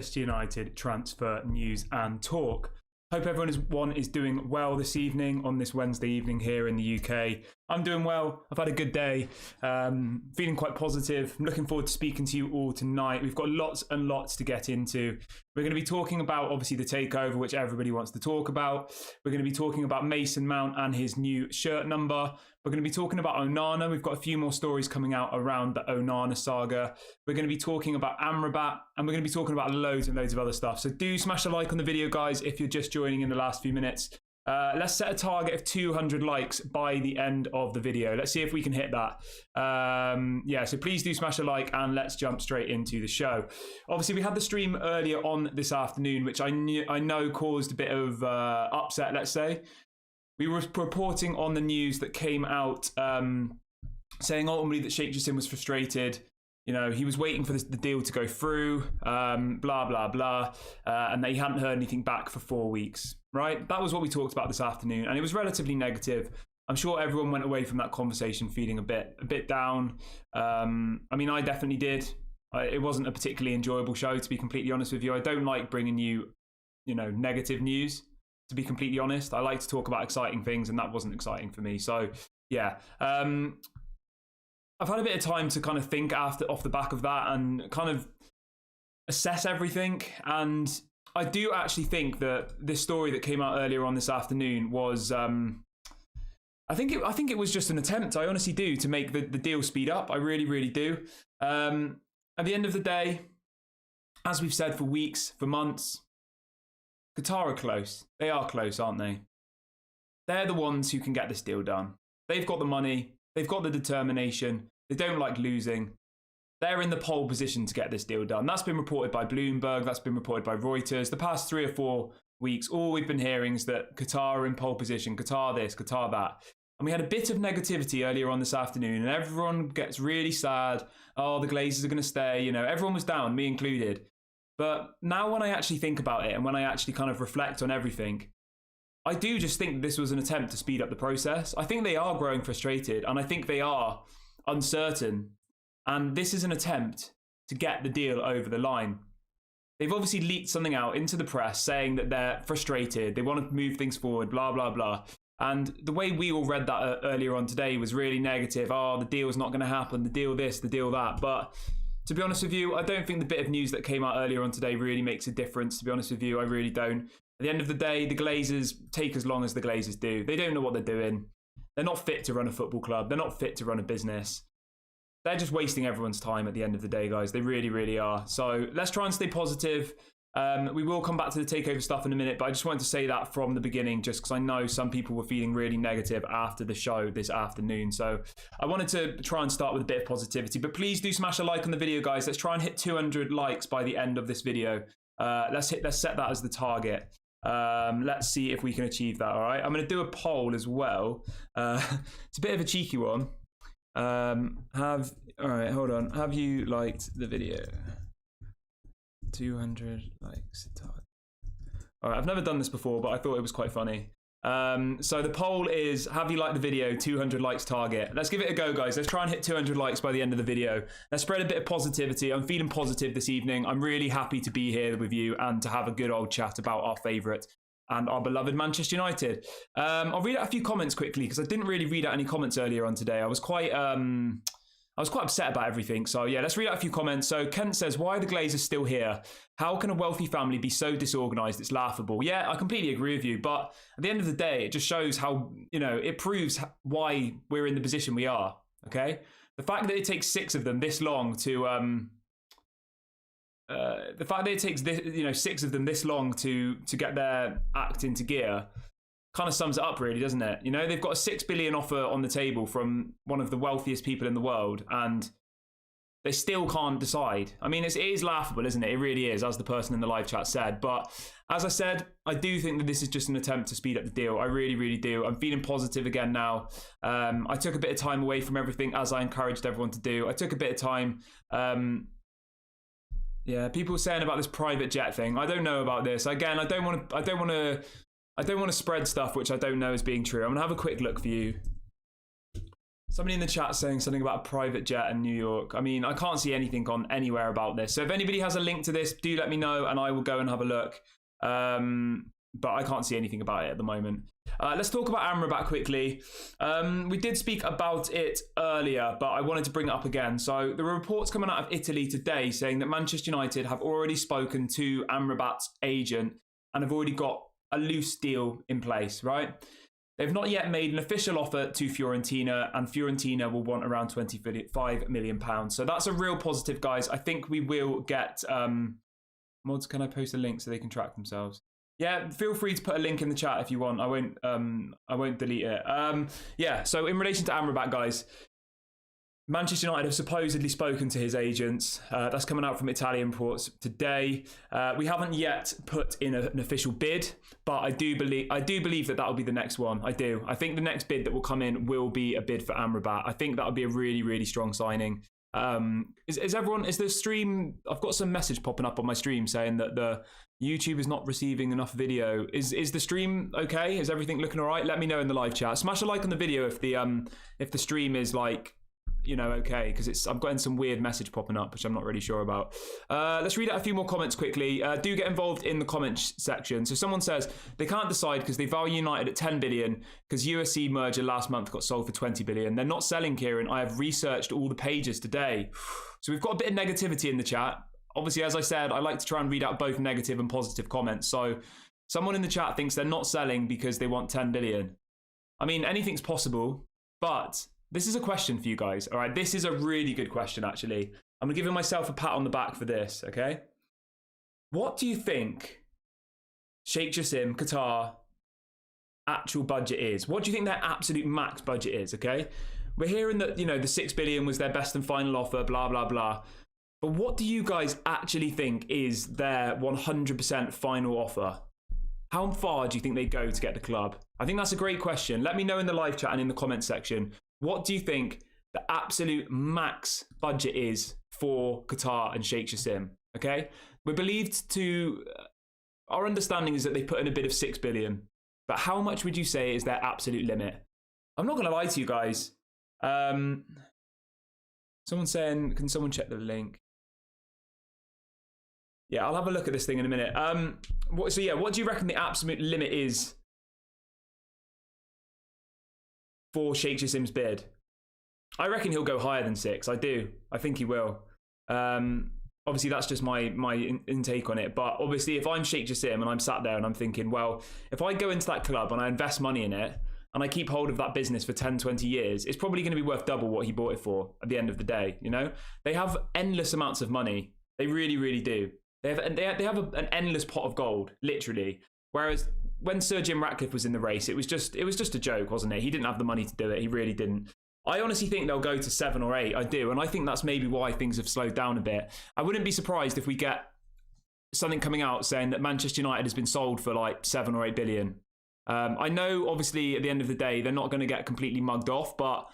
Manchester United transfer news and talk. Hope everyone is doing well this evening on this Wednesday evening here in the UK. I'm doing well. I've had a good day. Feeling quite positive. I'm looking forward to speaking to you all tonight. We've got lots and lots to get into. We're going to be talking about, obviously, the takeover, which everybody wants to talk about. We're going to be talking about Mason Mount and his new shirt number. We're going to be talking about Onana. We've got a few more stories coming out around the Onana saga. We're going to be talking about Amrabat, and we're going to be talking about loads and loads of other stuff. So do smash a like on the video, guys, if you're just joining in the last few minutes. Let's set a target of 200 likes by the end of the video. Let's see if we can hit that. Yeah, so please do smash a like and let's jump straight into the show. Obviously, we had the stream earlier on this afternoon, which I know caused a bit of upset, let's say. We were reporting on the news that came out saying ultimately that Sheikh Jassim was frustrated. You know, he was waiting for the deal to go through, blah, blah, blah, and that he hadn't heard anything back for 4 weeks, right? That was what we talked about this afternoon, and it was relatively negative. I'm sure everyone went away from that conversation feeling a bit down. I mean, I definitely did. It wasn't a particularly enjoyable show, to be completely honest with you. I don't like bringing you know, negative news, to be completely honest. I like to talk about exciting things, and that wasn't exciting for me. So, yeah. I've had a bit of time to kind of think off the back of that and kind of assess everything. And I do actually think that this story that came out earlier on this afternoon was, I think it was just an attempt. I honestly do, to make the deal speed up. I really, really do. At the end of the day, as we've said for weeks, for months, Qatar are close. They are close, aren't they? They're the ones who can get this deal done. They've got the money. They've got the determination. They don't like losing. They're in the pole position to get this deal done. That's been reported by Bloomberg. That's been reported by Reuters. The past 3 or 4 weeks, all we've been hearing is that Qatar are in pole position. Qatar this, Qatar that. And we had a bit of negativity earlier on this afternoon, and everyone gets really sad. Oh, the Glazers are going to stay. You know, everyone was down, me included. But now when I actually think about it and when I actually kind of reflect on everything, I do just think this was an attempt to speed up the process. I think they are growing frustrated, and I think they are uncertain. And this is an attempt to get the deal over the line. They've obviously leaked something out into the press saying that they're frustrated. They want to move things forward, blah, blah, blah. And the way we all read that earlier on today was really negative. Oh, the deal's not going to happen. The deal this, the deal that. But to be honest with you, I don't think the bit of news that came out earlier on today really makes a difference. To be honest with you, I really don't. At the end of the day, the Glazers take as long as the Glazers do. They don't know what they're doing. They're not fit to run a football club. They're not fit to run a business. They're just wasting everyone's time at the end of the day, guys. They really, really are. So let's try and stay positive. We will come back to the takeover stuff in a minute, but I just wanted to say that from the beginning, just because I know some people were feeling really negative after the show this afternoon. So I wanted to try and start with a bit of positivity, but please do smash a like on the video, guys. Let's try and hit 200 likes by the end of this video. Let's set that as the target. Let's see if we can achieve that. All right, I'm going to do a poll as well. It's a bit of a cheeky one. All right, hold on. Have you liked the video? 200 likes. All right, I've never done this before, but I thought it was quite funny. So the poll is, have you liked the video? 200 likes target. Let's give it a go, guys. Let's try and hit 200 likes by the end of the video. Let's spread a bit of positivity. I'm feeling positive this evening. I'm really happy to be here with you and to have a good old chat about our favourite and our beloved Manchester United. I'll read out a few comments quickly because I didn't really read out any comments earlier on today. I was quite upset about everything. So yeah, let's read out a few comments. So Kent says, why are the Glazers still here? How can a wealthy family be so disorganised? It's laughable. Yeah, I completely agree with you. But at the end of the day, it just shows how, you know, it proves why we're in the position we are. Okay. The fact that it takes 6 of them this long to, the fact that it takes this, 6 of them this long to get their act into gear kind of sums it up, really, doesn't it? You know, they've got a $6 billion offer on the table from one of the wealthiest people in the world, and they still can't decide. I mean, it is laughable, isn't it? It really is, as the person in the live chat said. But as I said, I do think that this is just an attempt to speed up the deal. I really, really do. I'm feeling positive again now. I took a bit of time away from everything, as I encouraged everyone to do. I took a bit of time. Yeah, people were saying about this private jet thing. I don't know about this. Again, I don't want to spread stuff which I don't know is being true. I'm gonna have a quick look for you. Somebody in the chat saying something about a private jet in New York. I mean, I can't see anything on anywhere about this. So if anybody has a link to this, do let me know and I will go and have a look. But I can't see anything about it at the moment. Let's talk about Amrabat quickly. We did speak about it earlier, but I wanted to bring it up again. So there were reports coming out of Italy today saying that Manchester United have already spoken to Amrabat's agent and have already got a loose deal in place, right? They've not yet made an official offer to Fiorentina, and Fiorentina will want around £25 million. So that's a real positive, guys. I think we will get... mods, can I post a link so they can track themselves? Yeah, feel free to put a link in the chat if you want. I won't delete it. Yeah, so in relation to Amrabat, guys, Manchester United have supposedly spoken to his agents. That's coming out from Italian reports today. We haven't yet put in an official bid, but I do believe that will be the next one. I do. I think the next bid that will come in will be a bid for Amrabat. I think that would be a really, really strong signing. Is the stream? I've got some message popping up on my stream saying that the YouTube is not receiving enough video. Is the stream okay? Is everything looking all right? Let me know in the live chat. Smash a like on the video if the stream is like, you know, okay, because I'm getting some weird message popping up, which I'm not really sure about. Let's read out a few more comments quickly. Do get involved in the comments section. So someone says they can't decide because they value United at 10 billion because USC merger last month got sold for 20 billion. They're not selling, Kieran. I have researched all the pages today. So we've got a bit of negativity in the chat. Obviously, as I said, I like to try and read out both negative and positive comments. So someone in the chat thinks they're not selling because they want 10 billion. I mean, anything's possible, but this is a question for you guys, all right? This is a really good question, actually. I'm going to give myself a pat on the back for this, okay? What do you think Sheikh Jassim, Qatar, actual budget is? What do you think their absolute max budget is, okay? We're hearing that, you know, the 6 billion was their best and final offer, blah, blah, blah. But what do you guys actually think is their 100% final offer? How far do you think they go to get the club? I think that's a great question. Let me know in the live chat and in the comment section. What do you think the absolute max budget is for Qatar and Sheikh Jassim? Okay, we're believed to. Our understanding is that they put in a bid of 6 billion. But how much would you say is their absolute limit? I'm not going to lie to you guys. Someone's saying, can someone check the link? Yeah, I'll have a look at this thing in a minute. What do you reckon the absolute limit is for Sheikh Jassim's bid? I reckon he'll go higher than 6. I do. I think he will. Obviously, that's just my intake on it. But obviously, if I'm Sheikh Jassim and I'm sat there and I'm thinking, well, if I go into that club and I invest money in it and I keep hold of that business for 10, 20 years, it's probably going to be worth double what he bought it for at the end of the day. You know, they have endless amounts of money. They really, really do. They have an endless pot of gold, literally. Whereas when Sir Jim Ratcliffe was in the race, it was just a joke, wasn't it? He didn't have the money to do it. He really didn't. I honestly think they'll go to 7 or 8. I do. And I think that's maybe why things have slowed down a bit. I wouldn't be surprised if we get something coming out saying that Manchester United has been sold for like 7 or 8 billion. I know, obviously, at the end of the day, they're not going to get completely mugged off. But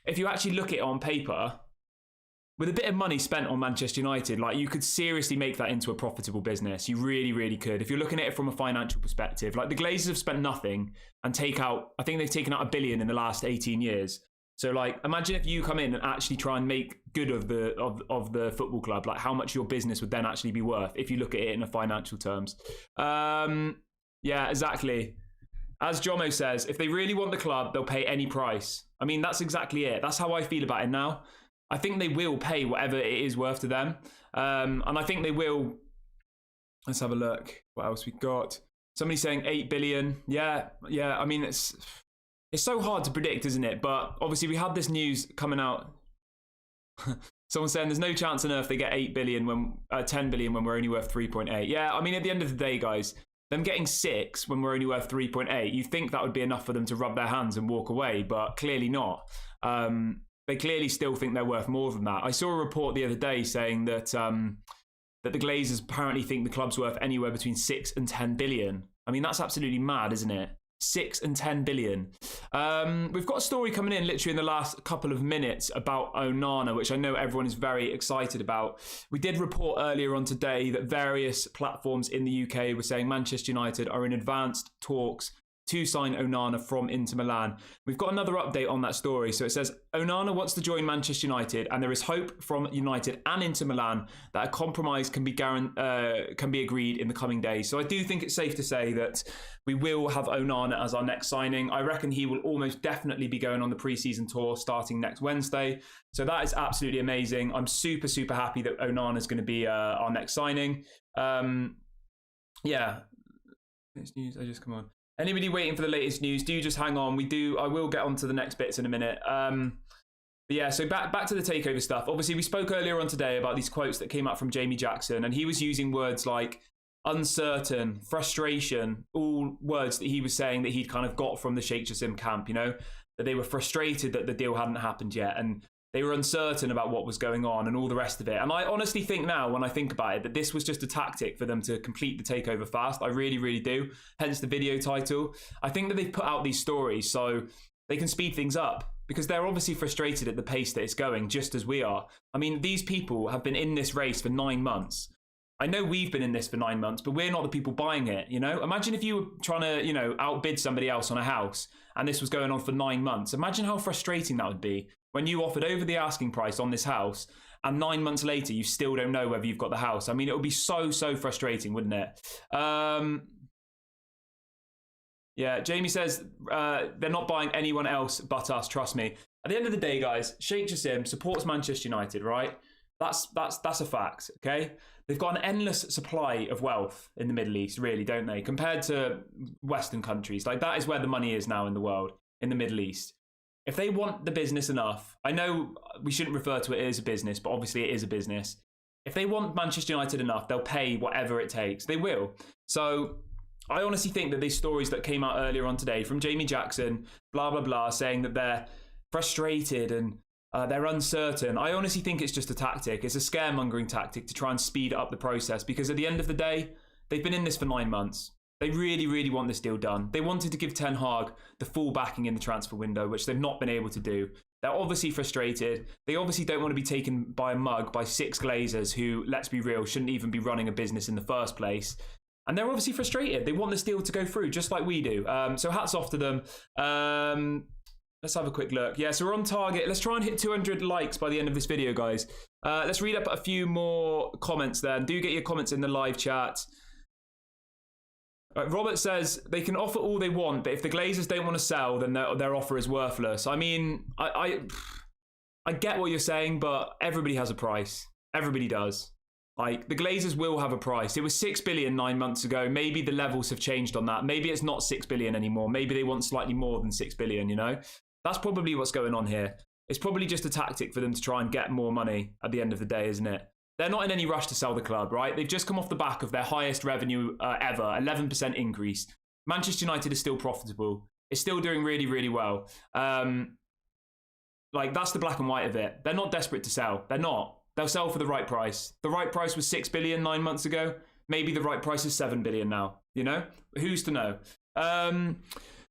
if you actually look at it on paper, with a bit of money spent on Manchester United, like, you could seriously make that into a profitable business. You really, really could. If you're looking at it from a financial perspective, like the Glazers have spent nothing and I think they've taken out $1 billion in the last 18 years. So like, imagine if you come in and actually try and make good of the football club, like how much your business would then actually be worth if you look at it in a financial terms. Yeah, exactly. As Jomo says, if they really want the club, they'll pay any price. I mean, that's exactly it. That's how I feel about it now. I think they will pay whatever it is worth to them. And I think they will. Let's have a look. What else we got? Somebody saying 8 billion. Yeah. I mean, it's so hard to predict, isn't it? But obviously we had this news coming out. Someone saying there's no chance on earth they get 8 billion 10 billion when we're only worth 3.8. Yeah, I mean, at the end of the day, guys, them getting 6 when we're only worth 3.8, you think that would be enough for them to rub their hands and walk away, but clearly not. They clearly still think they're worth more than that. I saw a report the other day saying that that the Glazers apparently think the club's worth anywhere between 6 and 10 billion. I mean, that's absolutely mad, isn't it? 6 and 10 billion. We've got a story coming in literally in the last couple of minutes about Onana, which I know everyone is very excited about. We did report earlier on today that various platforms in the UK were saying Manchester United are in advanced talks to sign Onana from Inter Milan. We've got another update on that story. So it says, Onana wants to join Manchester United, and there is hope from United and Inter Milan that a compromise can be agreed in the coming days. So I do think it's safe to say that we will have Onana as our next signing. I reckon he will almost definitely be going on the pre-season tour starting next Wednesday. So that is absolutely amazing. I'm super, super happy that Onana is going to be our next signing. Yeah. Next news, I just come on. Anybody waiting for the latest news, do just hang on. I will get on to the next bits in a minute. But yeah, so back to the takeover stuff. Obviously, we spoke earlier on today about these quotes that came out from Jamie Jackson, and he was using words like uncertain, frustration, all words that he was saying that he'd kind of got from the Sheikh Jassim camp, you know, that they were frustrated that the deal hadn't happened yet, and they were uncertain about what was going on and all the rest of it. And I honestly think now, when I think about it, that this was just a tactic for them to complete the takeover fast. I really, really do. Hence the video title. I think that they've put out these stories so they can speed things up, because they're obviously frustrated at the pace that it's going, just as we are. I mean, these people have been in this race for 9 months. I know we've been in this for 9 months, but we're not the people buying it, you know? Imagine if you were trying to, you know, outbid somebody else on a house and this was going on for 9 months. Imagine how frustrating that would be when you offered over the asking price on this house and 9 months later you still don't know whether you've got the house. I mean, it would be so, so frustrating, wouldn't it? Yeah, Jamie says they're not buying anyone else but us, trust me. At the end of the day, guys, Sheikh Jassim supports Manchester United, right? That's a fact, okay? They've got an endless supply of wealth in the Middle East, really, don't they? Compared to Western countries. Like, that is where the money is now in the world, in the Middle East. If they want the business enough, I know we shouldn't refer to it as a business, but obviously it is a business. If they want Manchester United enough, they'll pay whatever it takes. They will. So I honestly think that these stories that came out earlier on today from Jamie Jackson, blah, blah, blah, saying that they're frustrated and they're uncertain. I honestly think it's just a tactic. It's a scaremongering tactic to try and speed up the process, because at the end of the day, they've been in this for 9 months. They really, really want this deal done. They wanted to give Ten Hag the full backing in the transfer window, which they've not been able to do. They're obviously frustrated. They obviously don't want to be taken by a mug by 6 Glazers who, let's be real, shouldn't even be running a business in the first place. And they're obviously frustrated. They want this deal to go through, just like we do. So hats off to them. Let's have a quick look. Yeah, so we're on target. Let's try and hit 200 likes by the end of this video, guys. Let's read up a few more comments then. Do get your comments in the live chat. Right, Robert says they can offer all they want, but if the Glazers don't want to sell, then their offer is worthless. I mean, I get what you're saying, but everybody has a price. Everybody does. Like, the Glazers will have a price. It was 6 billion 9 months ago. Maybe the levels have changed on that. Maybe it's not 6 billion anymore. Maybe they want slightly more than 6 billion, you know? That's probably what's going on here. It's probably just a tactic for them to try and get more money at the end of the day, isn't it? They're not in any rush to sell the club, right? They've just come off the back of their highest revenue ever, 11% increase. Manchester United is still profitable. It's still doing really, really well. Like, that's the black and white of it. They're not desperate to sell. They're not. They'll sell for the right price. The right price was 6 billion 9 months ago. Maybe the right price is 7 billion now, you know? Who's to know?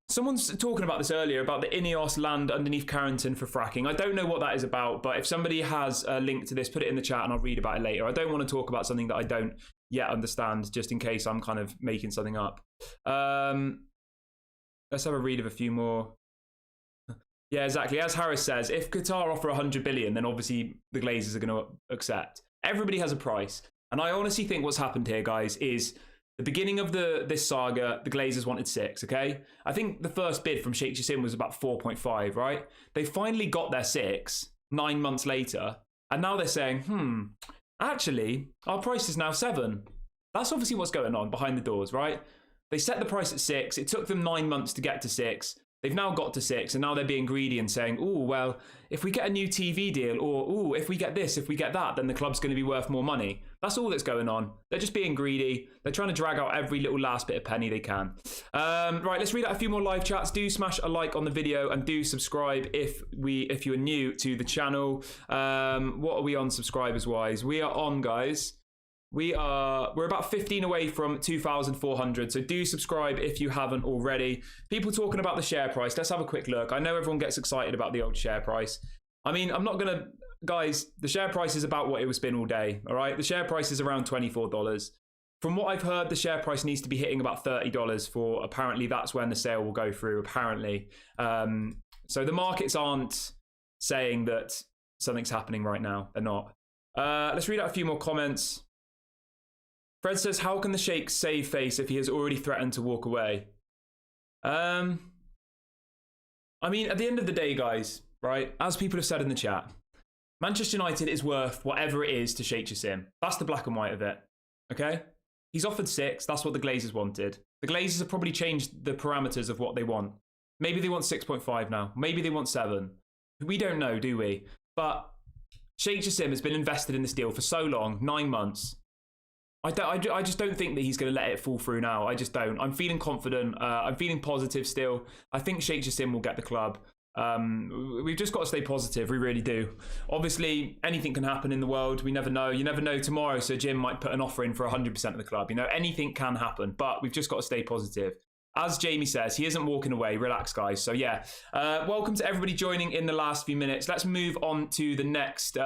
Someone's talking about this earlier, about the Ineos land underneath Carrington for fracking. I don't know what that is about, but if somebody has a link to this, put it in the chat and I'll read about it later. I don't want to talk about something that I don't yet understand, just in case I'm kind of making something up. Let's have a read of a few more. Yeah, exactly. As Harris says, if Qatar offer 100 billion, then obviously the Glazers are going to accept. Everybody has a price. And I honestly think what's happened here, guys, is the beginning of this saga, the Glazers wanted 6, okay? I think the first bid from Sheikh Jassim was about 4.5, right? They finally got their 6 9 months later, and now they're saying, actually, our price is now 7. That's obviously what's going on behind the doors, right? They set the price at 6. It took them 9 months to get to 6. They've now got to 6, and now they're being greedy and saying, oh, well, if we get a new TV deal, or, oh, if we get this, if we get that, then the club's going to be worth more money. That's all that's going on. They're just being greedy. They're trying to drag out every little last bit of penny they can. Right, let's read out a few more live chats. Do smash a like on the video and do subscribe if you are new to the channel. What are we on subscribers-wise? We are on, guys. We're about 15 away from 2,400, so do subscribe if you haven't already. People talking about the share price. Let's have a quick look. I know everyone gets excited about the old share price. I mean, I'm not going to... Guys, the share price is about what it was been all day, all right? The share price is around $24. From what I've heard, the share price needs to be hitting about $30 for, apparently that's when the sale will go through, apparently. So the markets aren't saying that something's happening right now. They're not. Let's read out a few more comments. Fred says, how can the Sheikh save face if he has already threatened to walk away? I mean, at the end of the day, guys, right, as people have said in the chat, Manchester United is worth whatever it is to Sheikh Jassim. That's the black and white of it, okay? He's offered 6. That's what the Glazers wanted. The Glazers have probably changed the parameters of what they want. Maybe they want 6.5 now. Maybe they want 7. We don't know, do we? But Sheikh Jassim has been invested in this deal for so long, 9 months. I just don't think that he's going to let it fall through now. I just don't. I'm feeling confident. I'm feeling positive still. I think Sheikh Jassim will get the club. We've just got to stay positive. We really do. Obviously, anything can happen in the world. We never know. You never know tomorrow. So Jim might put an offer in for 100% of the club. You know, anything can happen, but we've just got to stay positive. As Jamie says, he isn't walking away. Relax, guys. So yeah, welcome to everybody joining in the last few minutes. Let's move on to the next.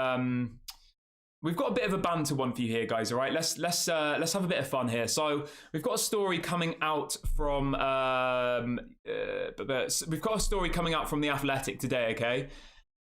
We've got a bit of a banter one for you here, guys. All right, let's have a bit of fun here. So we've got a story coming out from The Athletic today. Okay,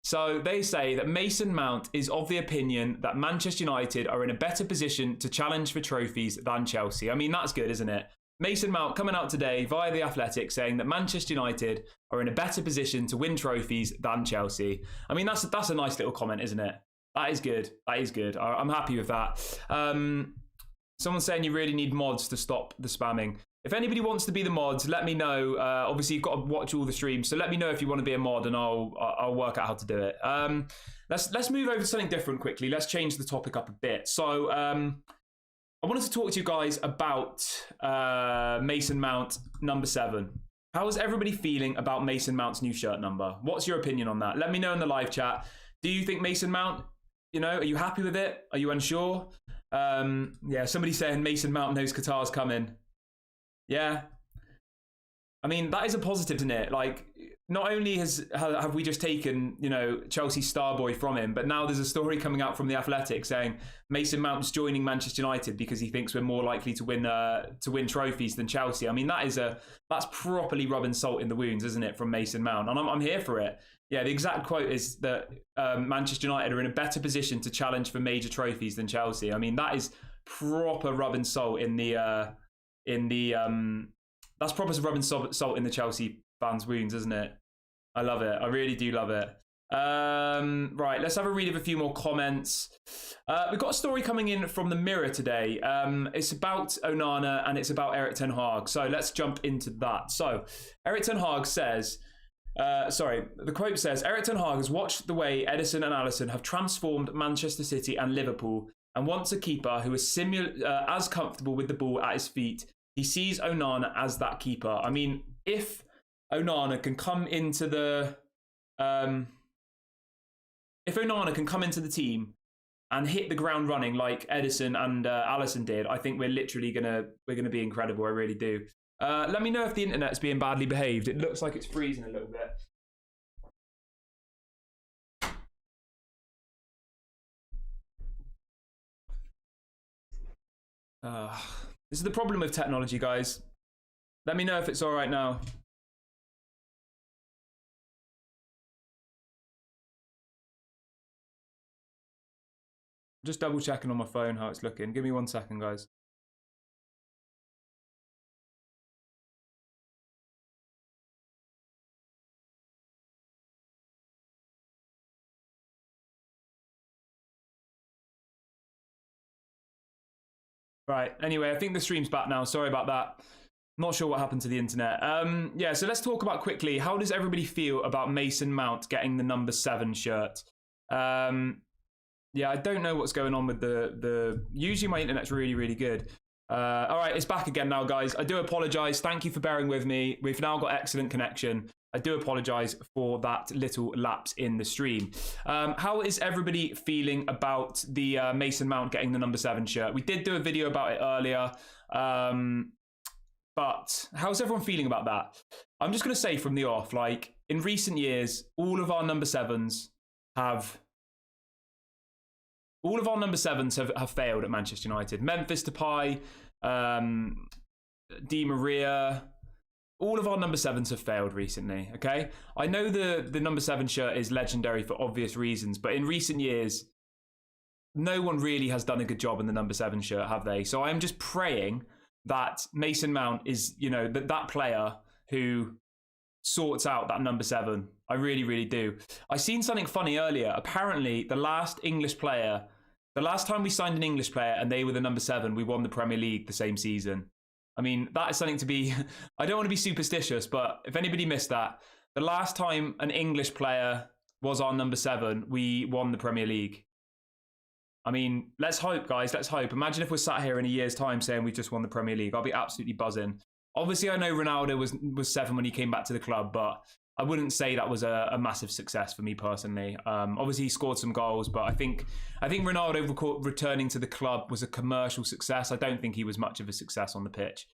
so they say that Mason Mount is of the opinion that Manchester United are in a better position to challenge for trophies than Chelsea. I mean, that's good, isn't it? Mason Mount coming out today via The Athletic saying that Manchester United are in a better position to win trophies than Chelsea. I mean, that's a nice little comment, isn't it? That is good. That is good. I'm happy with that. Someone's saying you really need mods to stop the spamming. If anybody wants to be the mods, let me know. Obviously, you've got to watch all the streams, so let me know if you want to be a mod, and I'll work out how to do it. Let's move over to something different quickly. Let's change the topic up a bit. So I wanted to talk to you guys about Mason Mount number 7. How is everybody feeling about Mason Mount's new shirt number? What's your opinion on that? Let me know in the live chat. Do you think Mason Mount, you know, are you happy with it? Are you unsure? Yeah, somebody's saying Mason Mount knows Qatar's coming. Yeah. I mean, that is a positive, isn't it? Like, not only have we just taken, you know, Chelsea's star boy from him, but now there's a story coming out from The Athletic saying Mason Mount's joining Manchester United because he thinks we're more likely to win trophies than Chelsea. I mean, that's properly rubbing salt in the wounds, isn't it, from Mason Mount? And I'm here for it. Yeah, the exact quote is that Manchester United are in a better position to challenge for major trophies than Chelsea. I mean, that is proper rubbing salt in the that's proper rubbing salt in the Chelsea fans' wounds, isn't it? I love it. I really do love it. Right, let's have a read of a few more comments. We've got a story coming in from the Mirror today. It's about Onana and it's about Erik ten Hag. So let's jump into that. So Erik ten Hag says, the quote says, Erik ten Hag has watched the way Ederson and Alisson have transformed Manchester City and Liverpool and wants a keeper who is as comfortable with the ball at his feet. He sees Onana as that keeper. I mean, if Onana can come into the team and hit the ground running like Ederson and Alisson did, I think we're literally gonna be incredible. I really do. Let me know if the internet's being badly behaved. It looks like it's freezing a little bit. This is the problem with technology, guys. Let me know if it's all right now. Just double checking on my phone how it's looking. Give me 1 second, guys. Right, anyway, I think the stream's back now. Sorry about that. Not sure what happened to the internet. Yeah, so let's talk about quickly. How does everybody feel about Mason Mount getting the number 7 shirt? Yeah, I don't know what's going on with the... Usually my internet's really, really good. All right, it's back again now, guys. I do apologise. Thank you for bearing with me. We've now got excellent connection. I do apologise for that little lapse in the stream. How is everybody feeling about the Mason Mount getting the number 7 shirt? We did do a video about it earlier. But how's everyone feeling about that? I'm just going to say from the off, like, in recent years, all of our number 7s have failed at Manchester United. Memphis Depay, Di Maria. All of our number 7s have failed recently, okay? I know the number 7 shirt is legendary for obvious reasons, but in recent years, no one really has done a good job in the number 7 shirt, have they? So I'm just praying that Mason Mount is, that player who sorts out that number 7. I really, really do. I seen something funny earlier. Apparently, the last time we signed an English player and they were the number 7, we won the Premier League the same season. I mean, that is something to be... I don't want to be superstitious, but if anybody missed that, the last time an English player was our number 7, we won the Premier League. I mean, let's hope, guys. Let's hope. Imagine if we're sat here in a year's time saying we just won the Premier League. I'll be absolutely buzzing. Obviously, I know Ronaldo was 7 when he came back to the club, but I wouldn't say that was a massive success for me personally. Obviously, he scored some goals, but I think Ronaldo returning to the club was a commercial success. I don't think he was much of a success on the pitch.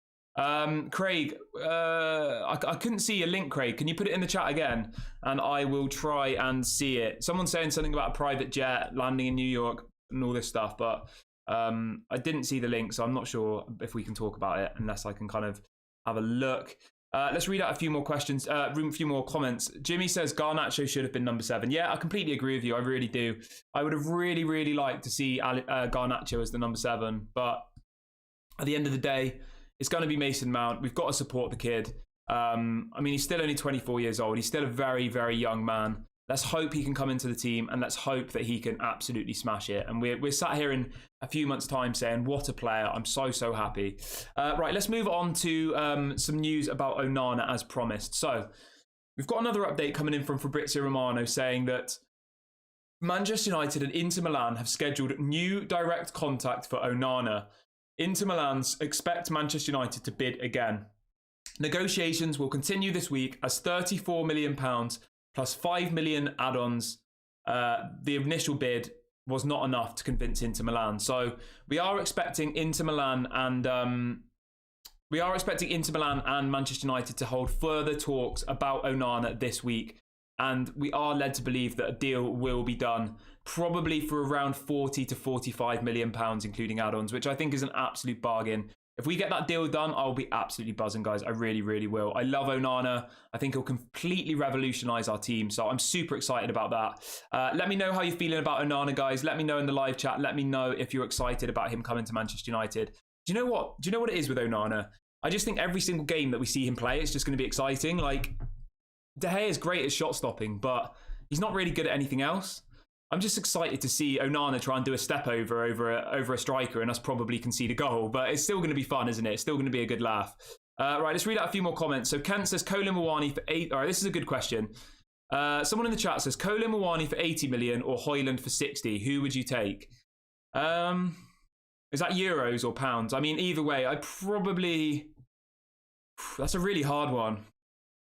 Craig, I couldn't see a link, Craig. Can you put it in the chat again? And I will try and see it. Someone's saying something about a private jet landing in New York and all this stuff, but I didn't see the link, so I'm not sure if we can talk about it unless I can kind of have a look. Let's read out a few more questions, a few more comments. Jimmy says Garnacho should have been number 7. Yeah, I completely agree with you. I really do. I would have really, really liked to see Garnacho as the number 7, but at the end of the day, it's going to be Mason Mount. We've got to support the kid. I mean, he's still only 24 years old. He's still a very, very young man. Let's hope he can come into the team, and let's hope that he can absolutely smash it. And we're sat here in a few months' time saying, what a player. I'm so, so happy. Right, let's move on to some news about Onana as promised. So we've got another update coming in from Fabrizio Romano saying that Manchester United and Inter Milan have scheduled new direct contact for Onana. Inter Milan expect Manchester United to bid again. Negotiations will continue this week as £34 million plus 5 million add-ons. The initial bid was not enough to convince Inter Milan. So we are expecting Inter Milan and Manchester United to hold further talks about Onana this week. And we are led to believe that a deal will be done, probably for around 40 to 45 million pounds, including add-ons, which I think is an absolute bargain. If we get that deal done, I'll be absolutely buzzing, guys. I really, really will. I love Onana. I think he'll completely revolutionise our team. So I'm super excited about that. Let me know how you're feeling about Onana, guys. Let me know in the live chat. Let me know if you're excited about him coming to Manchester United. Do you know what? Do you know what it is with Onana? I just think every single game that we see him play, it's just going to be exciting. Like, De Gea is great at shot stopping, but he's not really good at anything else. I'm just excited to see Onana try and do a step over a striker and us probably concede a goal. But it's still going to be fun, isn't it? It's still going to be a good laugh. Right, let's read out a few more comments. So Kent says Colin Mawani for 8. All right, this is a good question. Someone in the chat says Colin Mawani for 80 million or Højlund for 60. Who would you take? Is that euros or pounds? I mean, either way, that's a really hard one.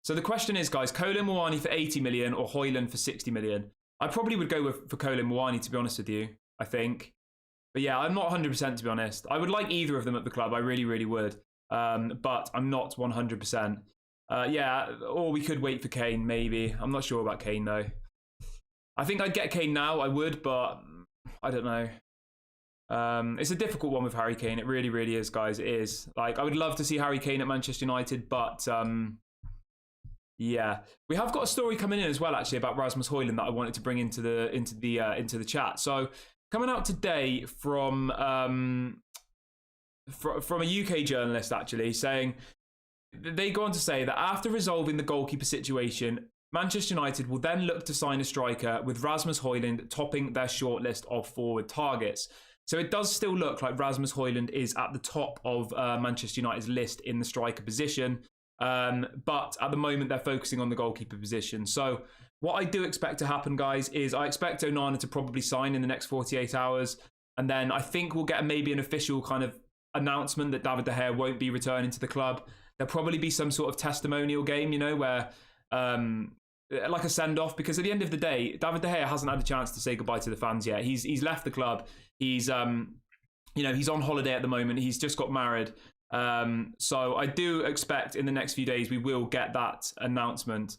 So the question is, guys, Colin Mawani for 80 million or Højlund for 60 million? I probably would go for Colin Mawani, to be honest with you, I think. But yeah, I'm not 100% to be honest. I would like either of them at the club. I really, really would. But I'm not 100%. Yeah, or we could wait for Kane, maybe. I'm not sure about Kane, though. I think I'd get Kane now. I would, but I don't know. It's a difficult one with Harry Kane. It really, really is, guys. It is. Like, I would love to see Harry Kane at Manchester United, but... yeah, we have got a story coming in as well, actually, about Rasmus Højlund that I wanted to bring into the chat. So coming out today from a UK journalist, actually, saying they go on to say that after resolving the goalkeeper situation, Manchester United will then look to sign a striker, with Rasmus Højlund topping their shortlist of forward targets. So it does still look like Rasmus Højlund is at the top of Manchester United's list in the striker position. But at the moment, they're focusing on the goalkeeper position. So what I do expect to happen, guys, is I expect Onana to probably sign in the next 48 hours. And then I think we'll get maybe an official kind of announcement that David De Gea won't be returning to the club. There'll probably be some sort of testimonial game, you know, where like a send-off, because at the end of the day, David De Gea hasn't had a chance to say goodbye to the fans yet. He's left the club. He's he's on holiday at the moment. He's just got married. So I do expect in the next few days we will get that announcement.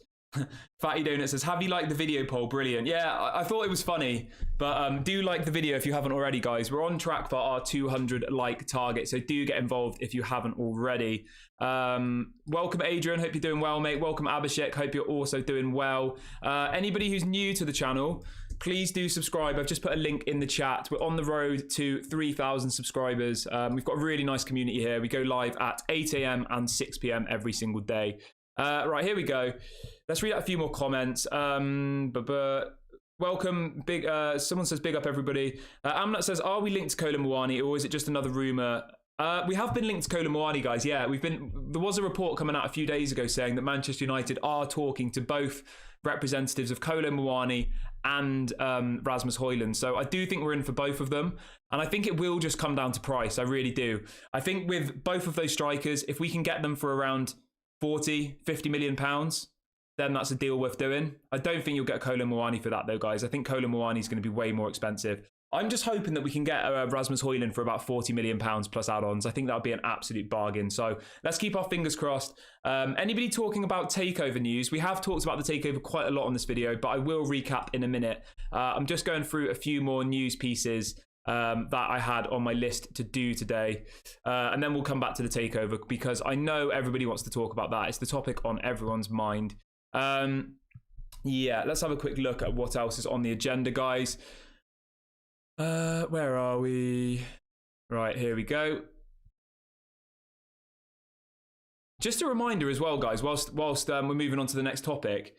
Fatty Donut says, have you liked the video poll? Brilliant. Yeah, I thought it was funny, but do like the video if you haven't already, guys. We're on track for our 200 like target, so do get involved if you haven't already. Welcome, Adrian. Hope you're doing well, mate. Welcome, Abhishek. Hope you're also doing well. Anybody who's new to the channel, please do subscribe. I've just put a link in the chat. We're on the road to 3,000 subscribers. We've got a really nice community here. We go live at 8 a.m. and 6 p.m. every single day. Right, here we go. Let's read out a few more comments. Welcome, big. Someone says, big up, everybody. Amrabat says, are we linked to Kolo Muani, or is it just another rumor? We have been linked to Kolo Muani, guys. Yeah, there was a report coming out a few days ago saying that Manchester United are talking to both representatives of Kolo Muani and Rasmus Højlund. So I do think we're in for both of them. And I think it will just come down to price. I really do. I think with both of those strikers, if we can get them for around 40, 50 million pounds, then that's a deal worth doing. I don't think you'll get Kolo Muani for that, though, guys. I think Kolo Muani is going to be way more expensive. I'm just hoping that we can get Rasmus Højlund for about 40 million pounds plus add-ons. I think that would be an absolute bargain. So let's keep our fingers crossed. Anybody talking about Takeover news? We have talked about the Takeover quite a lot on this video, but I will recap in a minute. I'm just going through a few more news pieces that I had on my list to do today. And then we'll come back to the Takeover because I know everybody wants to talk about that. It's the topic on everyone's mind. Yeah, let's have a quick look at what else is on the agenda, guys. Where are we? Right, here we go. Just a reminder as well, guys, whilst we're moving on to the next topic,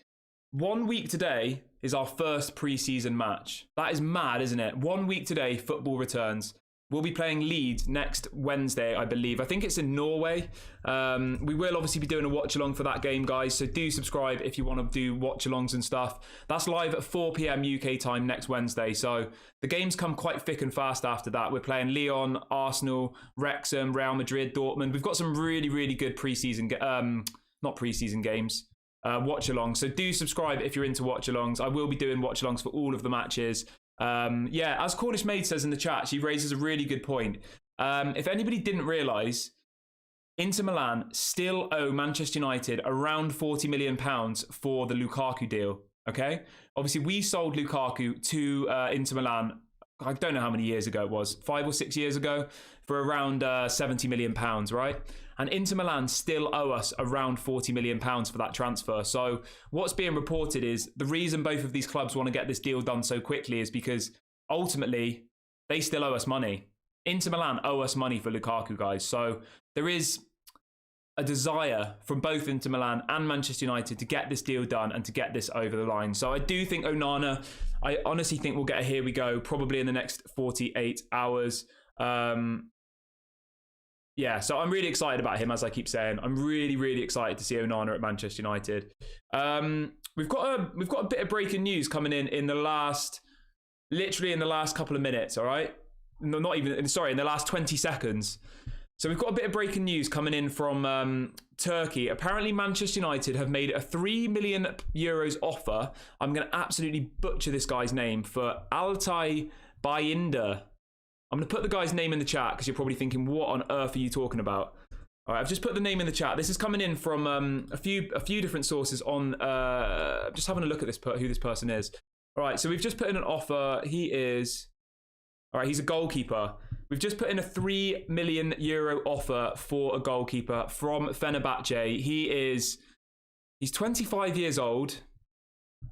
1 week today is our first pre-season match. That is mad, isn't it? 1 week today, football returns. We'll be playing Leeds next Wednesday, I believe. I think it's in Norway. We will obviously be doing a watch-along for that game, guys. So do subscribe if you want to do watch-alongs and stuff. That's live at 4 p.m. UK time next Wednesday. So the games come quite thick and fast after that. We're playing Lyon, Arsenal, Wrexham, Real Madrid, Dortmund. We've got some really, really good pre-season, not pre-season games, watch-alongs. So do subscribe if you're into watch-alongs. I will be doing watch-alongs for all of the matches. Yeah, as Cornish Maid says in the chat, she raises a really good point. If anybody didn't realise, Inter Milan still owe Manchester United around £40 million for the Lukaku deal. Okay, obviously we sold Lukaku to Inter Milan. I don't know how many years ago it was, 5 or 6 years ago, for around £70 million, right? And Inter Milan still owe us around £40 million for that transfer. So what's being reported is the reason both of these clubs want to get this deal done so quickly is because ultimately they still owe us money. Inter Milan owe us money for Lukaku, guys. So there is a desire from both Inter Milan and Manchester United to get this deal done and to get this over the line. So I do think Onana, I honestly think we'll get a here we go probably in the next 48 hours. Yeah, so I'm really excited about him, as I keep saying. I'm really, really excited to see Onana at Manchester United. We've got a bit of breaking news coming in the last, literally in the last couple of minutes, all right? No, not even, sorry, in the last 20 seconds. So we've got a bit of breaking news coming in from Turkey. Apparently Manchester United have made a €3 million offer. I'm going to absolutely butcher this guy's name, for Altay Bayındır. I'm going to put the guy's name in the chat because you're probably thinking, what on earth are you talking about? All right, I've just put the name in the chat. This is coming in from a few different sources on, just having a look at this who this person is. All right, so we've just put in an offer. He's a goalkeeper. We've just put in a €3 million offer for a goalkeeper from Fenerbahce. He's 25 years old.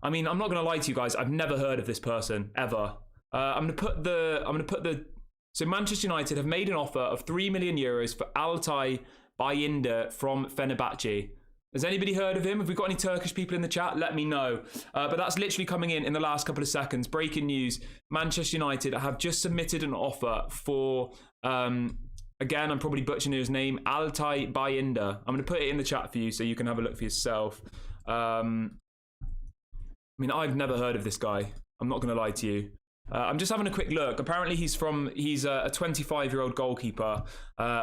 I mean, I'm not going to lie to you guys. I've never heard of this person ever. So Manchester United have made an offer of €3 million for Altay Bayındır from Fenerbahce. Has anybody heard of him? Have we got any Turkish people in the chat? Let me know. But that's literally coming in the last couple of seconds. Breaking news. Manchester United have just submitted an offer for, again, I'm probably butchering his name, Altay Bayındır. I'm going to put it in the chat for you so you can have a look for yourself. I mean, I've never heard of this guy. I'm not going to lie to you. I'm just having a quick look. Apparently he's a 25-year-old goalkeeper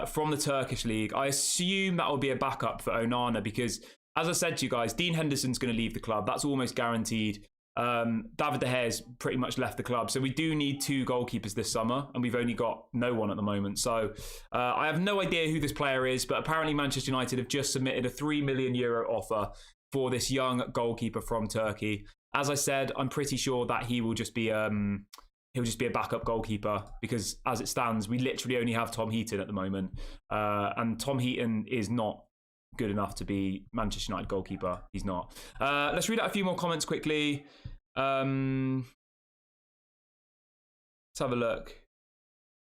from the Turkish league. I assume that will be a backup for Onana because, as I said to you guys, Dean Henderson's going to leave the club. That's almost guaranteed. David De Gea's pretty much left the club. So we do need 2 goalkeepers this summer, and we've only got no one at the moment. So I have no idea who this player is, but apparently Manchester United have just submitted a €3 million offer for this young goalkeeper from Turkey. As I said, I'm pretty sure that he will just be he'll just be a backup goalkeeper, because as it stands, we literally only have Tom Heaton at the moment, and Tom Heaton is not good enough to be Manchester United goalkeeper. He's not. Let's read out a few more comments quickly. Let's have a look.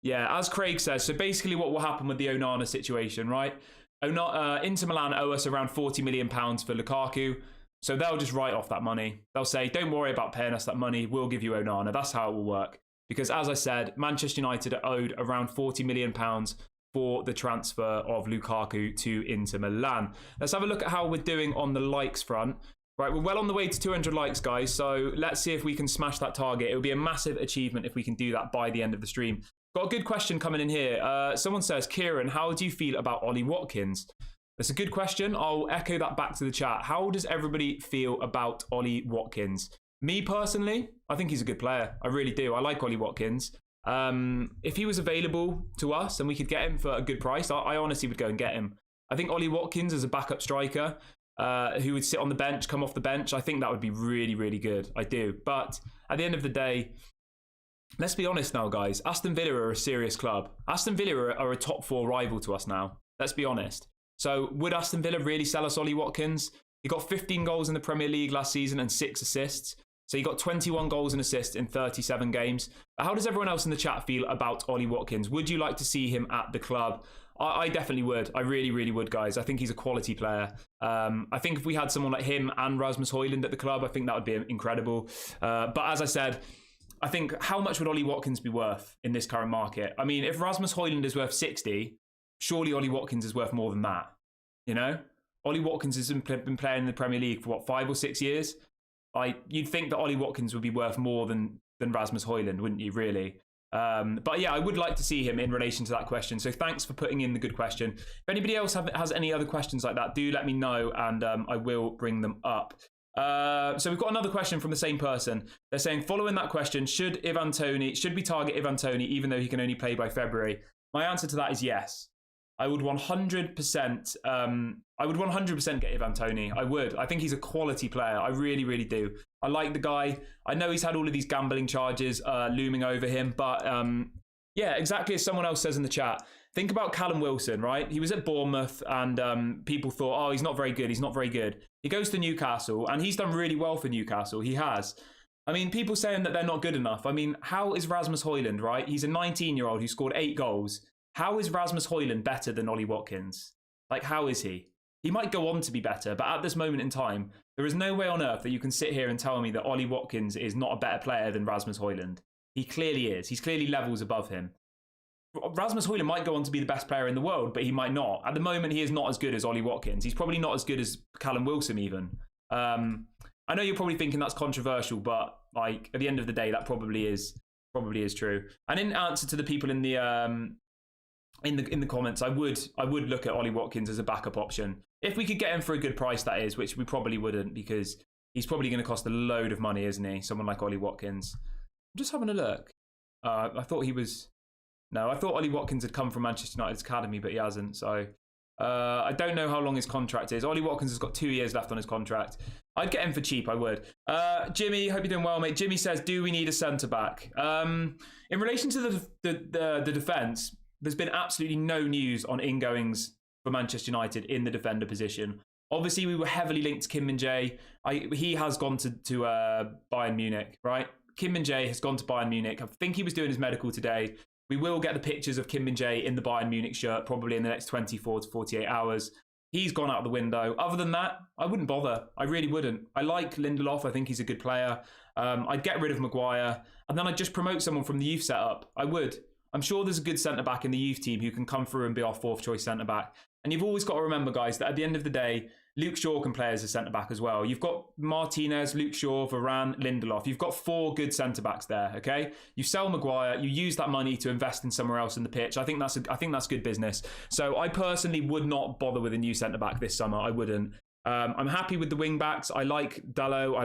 Yeah, as Craig says, so basically what will happen with the Onana situation, right? Inter Milan owe us around £40 million for Lukaku, so they'll just write off that money. They'll say, don't worry about paying us that money, we'll give you Onana. That's how it will work. Because as I said, Manchester United are owed around £40 million for the transfer of Lukaku to Inter Milan. Let's have a look at how we're doing on the likes front. Right, we're well on the way to 200 likes, guys, so let's see if we can smash that target. It would be a massive achievement if we can do that by the end of the stream. Got a good question coming in here. Someone says, Kieran, how do you feel about Ollie Watkins? That's a good question. I'll echo that back to the chat. How does everybody feel about Ollie Watkins? Me personally, I think he's a good player. I really do. I like Ollie Watkins. If he was available to us and we could get him for a good price, I honestly would go and get him. I think Ollie Watkins as a backup striker who would sit on the bench, come off the bench, I think that would be really, really good. I do. But at the end of the day, let's be honest now, guys. Aston Villa are a serious club. Aston Villa are a top 4 rival to us now. Let's be honest. So would Aston Villa really sell us Ollie Watkins? He got 15 goals in the Premier League last season and 6 assists. So he got 21 goals and assists in 37 games. How does everyone else in the chat feel about Ollie Watkins? Would you like to see him at the club? I definitely would. I really, really would, guys. I think he's a quality player. I think if we had someone like him and Rasmus Højlund at the club, I think that would be incredible. But as I said, I think how much would Ollie Watkins be worth in this current market? I mean, if Rasmus Højlund is worth 60, surely Ollie Watkins is worth more than that. You know? Ollie Watkins has been playing in the Premier League for what, 5 or 6 years? You'd think that Ollie Watkins would be worth more than Rasmus Højlund, wouldn't you, really? But yeah, I would like to see him in relation to that question. So thanks for putting in the good question. If anybody else has any other questions like that, do let me know and I will bring them up. So we've got another question from the same person. They're saying, following that question, should we target Ivan Toney even though he can only play by February? My answer to that is yes. I would 100%. I would 100% get Ivan Toney. I would. I think he's a quality player. I really, really do. I like the guy. I know he's had all of these gambling charges looming over him, but yeah, exactly as someone else says in the chat. Think about Callum Wilson, right? He was at Bournemouth, and people thought, oh, he's not very good. He's not very good. He goes to Newcastle, and he's done really well for Newcastle. He has. I mean, people saying that they're not good enough. I mean, how is Rasmus Højlund, right? He's a 19-year-old who scored 8 goals. How is Rasmus Højlund better than Ollie Watkins? Like, how is he? He might go on to be better, but at this moment in time, there is no way on earth that you can sit here and tell me that Ollie Watkins is not a better player than Rasmus Højlund. He clearly is. He's clearly levels above him. Rasmus Højlund might go on to be the best player in the world, but he might not. At the moment, he is not as good as Ollie Watkins. He's probably not as good as Callum Wilson even. I know you're probably thinking that's controversial, but like at the end of the day, that probably is true. And in answer to the people in the comments, I would look at Ollie Watkins as a backup option if we could get him for a good price, that is, which we probably wouldn't, because he's probably going to cost a load of money, isn't he? Someone like Ollie Watkins. I'm just having a look. I thought Ollie Watkins had come from Manchester United's academy, but he hasn't. So I don't know how long his contract is. Ollie Watkins has got 2 years left on his contract. I'd get him for cheap, I would. Jimmy, hope you're doing well, mate. Jimmy says, do we need a centre-back? In relation to the defence, there's been absolutely no news on ingoings for Manchester United in the defender position. Obviously, we were heavily linked to Kim Min-jae. He has gone to Bayern Munich, right? Kim Min-jae has gone to Bayern Munich. I think he was doing his medical today. We will get the pictures of Kim Min-jae in the Bayern Munich shirt probably in the next 24 to 48 hours. He's gone out the window. Other than that, I wouldn't bother. I really wouldn't. I like Lindelof. I think he's a good player. I'd get rid of Maguire, and then I'd just promote someone from the youth setup. I would. I'm sure there's a good centre-back in the youth team who can come through and be our 4th choice centre-back. And you've always got to remember, guys, that at the end of the day, Luke Shaw can play as a centre-back as well. You've got Martinez, Luke Shaw, Varane, Lindelof. You've got 4 good centre-backs there, okay? You sell Maguire, you use that money to invest in somewhere else in the pitch. I think that's good business. So I personally would not bother with a new centre-back this summer. I wouldn't. I'm happy with the wing backs. I like Dalot. I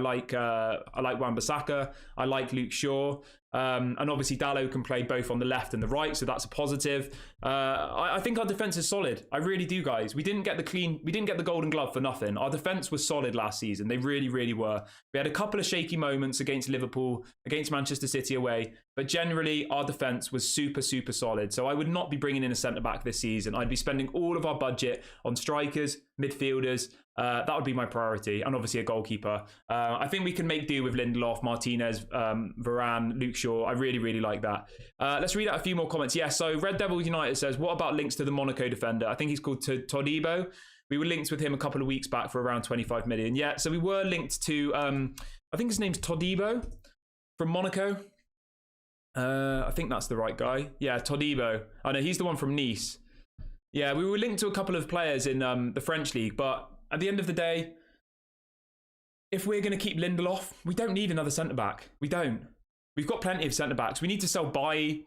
like Wan-Bissaka. I like Luke Shaw. And obviously Dalot can play both on the left and the right, so that's a positive. I think our defense is solid. I really do, guys. We didn't get the Golden Glove for nothing. Our defense was solid last season. They really, really were. We had a couple of shaky moments against Liverpool, against Manchester City away, but generally our defense was super, super solid. So I would not be bringing in a centre-back this season. I'd be spending all of our budget on strikers, midfielders. That would be my priority, and obviously a goalkeeper. I think we can make do with Lindelof, Martinez, Varane, Luke Shaw. I really, really like that. Let's read out a few more comments. Yeah, so Red Devil United says, what about links to the Monaco defender? I think he's called Todibo. We were linked with him a couple of weeks back for around 25 million. Yeah, so we were linked to, I think his name's Todibo from Monaco. I think that's the right guy. Yeah, Todibo. I know, he's the one from Nice. Yeah, we were linked to a couple of players in the French league, but at the end of the day, if we're going to keep Lindelof, we don't need another centre-back. We don't. We've got plenty of centre-backs. We need to sell Bailly.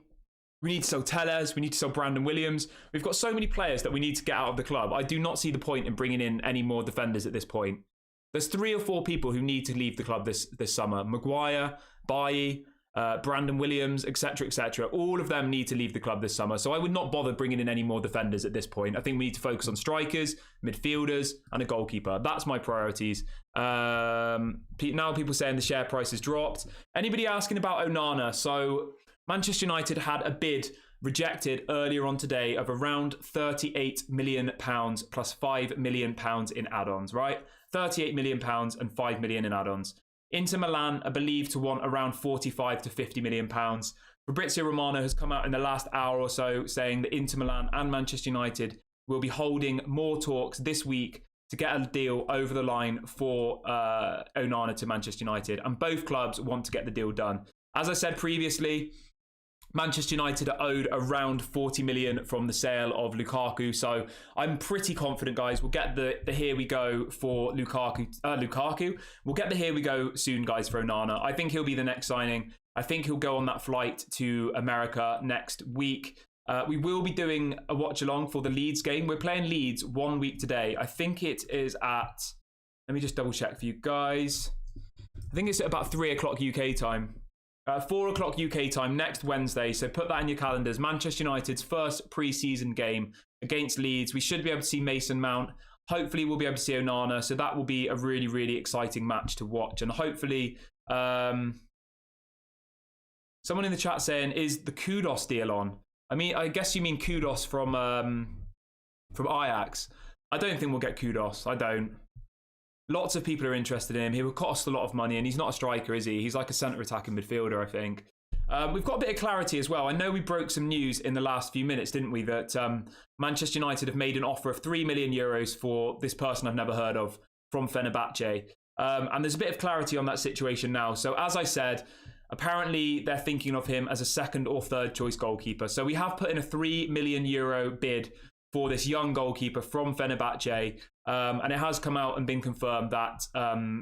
We need to sell Tellez. We need to sell Brandon Williams. We've got so many players that we need to get out of the club. I do not see the point in bringing in any more defenders at this point. There's 3 or 4 people who need to leave the club this summer. Maguire, Bailly, Brandon Williams, etc., etc. All of them need to leave the club this summer. So I would not bother bringing in any more defenders at this point. I think we need to focus on strikers, midfielders, and a goalkeeper. That's my priorities. Now people saying the share price has dropped. Anybody asking about Onana? So Manchester United had a bid rejected earlier on today of around £38 million plus £5 million in add-ons, right? £38 million and £5 million in add-ons. Inter Milan are believed to want around 45 to 50 million pounds. Fabrizio Romano has come out in the last hour or so saying that Inter Milan and Manchester United will be holding more talks this week to get a deal over the line for Onana to Manchester United. And both clubs want to get the deal done. As I said previously, Manchester United are owed around 40 million from the sale of Lukaku. So I'm pretty confident, guys, we'll get the here we go for Lukaku. We'll get the here we go soon, guys, for Onana. I think he'll be the next signing. I think he'll go on that flight to America next week. We will be doing a watch along for the Leeds game. We're playing Leeds 1 week today. I think it is at, let me just double check for you guys. I think it's at about 3 o'clock UK time. 4 o'clock UK time next Wednesday. So put that in your calendars. Manchester United's first pre-season game against Leeds. We should be able to see Mason Mount. Hopefully we'll be able to see Onana. So that will be a really, really exciting match to watch. And hopefully, someone in the chat saying, is the Kudos deal on? I mean, I guess you mean Kudos from Ajax. I don't think we'll get Kudos. I don't. Lots of people are interested in him. He will cost a lot of money, and he's not a striker, is he? He's like a centre attacking midfielder, I think. We've got a bit of clarity as well. I know we broke some news in the last few minutes, didn't we? That Manchester United have made an offer of €3 million for this person I've never heard of from Fenerbahce. And there's a bit of clarity on that situation now. So as I said, apparently they're thinking of him as a second or third choice goalkeeper. So we have put in a €3 million bid for this young goalkeeper from Fenerbahce. And it has come out and been confirmed that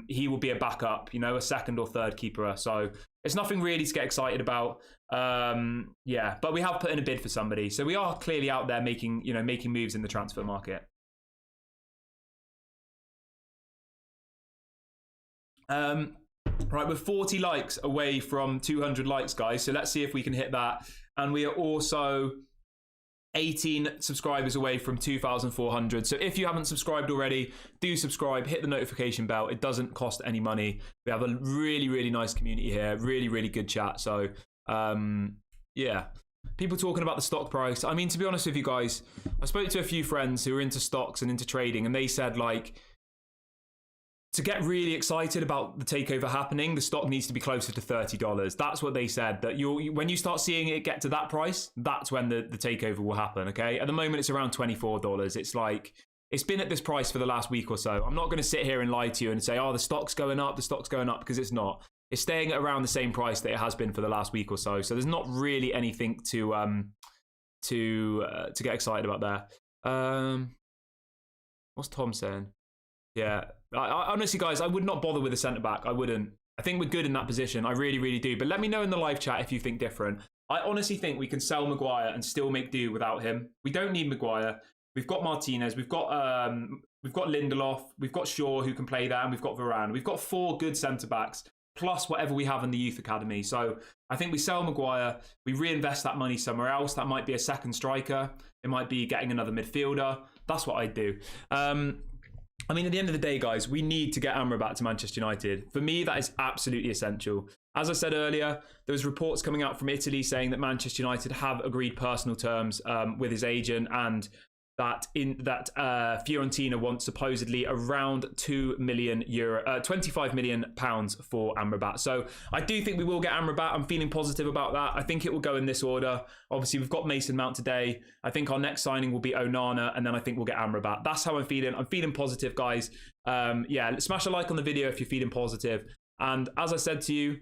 he will be a backup, you know, a second or third keeper. So it's nothing really to get excited about. Yeah, but we have put in a bid for somebody. So we are clearly out there making moves in the transfer market. Right, we're 40 likes away from 200 likes, guys. So let's see if we can hit that. And we are also 18 subscribers away from 2,400. So if you haven't subscribed already, do subscribe, hit the notification bell. It doesn't cost any money. We have a really, really nice community here. Really, really good chat. So, yeah. People talking about the stock price. I mean, to be honest with you guys, I spoke to a few friends who are into stocks and into trading, and they said, like, to get really excited about the takeover happening, the stock needs to be closer to $30. That's what they said, that when you start seeing it get to that price, that's when the takeover will happen, okay? At the moment, it's around $24. It's like, it's been at this price for the last week or so. I'm not going to sit here and lie to you and say, oh, the stock's going up, because it's not. It's staying at around the same price that it has been for the last week or so. So there's not really anything to get excited about there. What's Tom saying? Yeah, I honestly, guys, I would not bother with a centre-back. I wouldn't. I think we're good in that position. I really, really do. But let me know in the live chat if you think different. I honestly think we can sell Maguire and still make do without him. We don't need Maguire. We've got Martinez. We've got Lindelof. We've got Shaw, who can play there, and we've got Varane. We've got 4 good centre-backs. plus whatever we have in the youth academy. So I think we sell Maguire, we reinvest that money somewhere else. That might be a second striker. It might be getting another midfielder. That's what I'd do. I mean, at the end of the day, guys, we need to get Amrabat to Manchester United. For me, that is absolutely essential. As I said earlier, there was reports coming out from Italy saying that Manchester United have agreed personal terms with his agent, and that Fiorentina wants supposedly around €25 million for Amrabat. So I do think we will get Amrabat. I'm feeling positive about that. I think it will go in this order. Obviously, we've got Mason Mount today. I think our next signing will be Onana, and then I think we'll get Amrabat. That's how I'm feeling. I'm feeling positive, guys. Yeah, smash a like on the video if you're feeling positive. And as I said to you,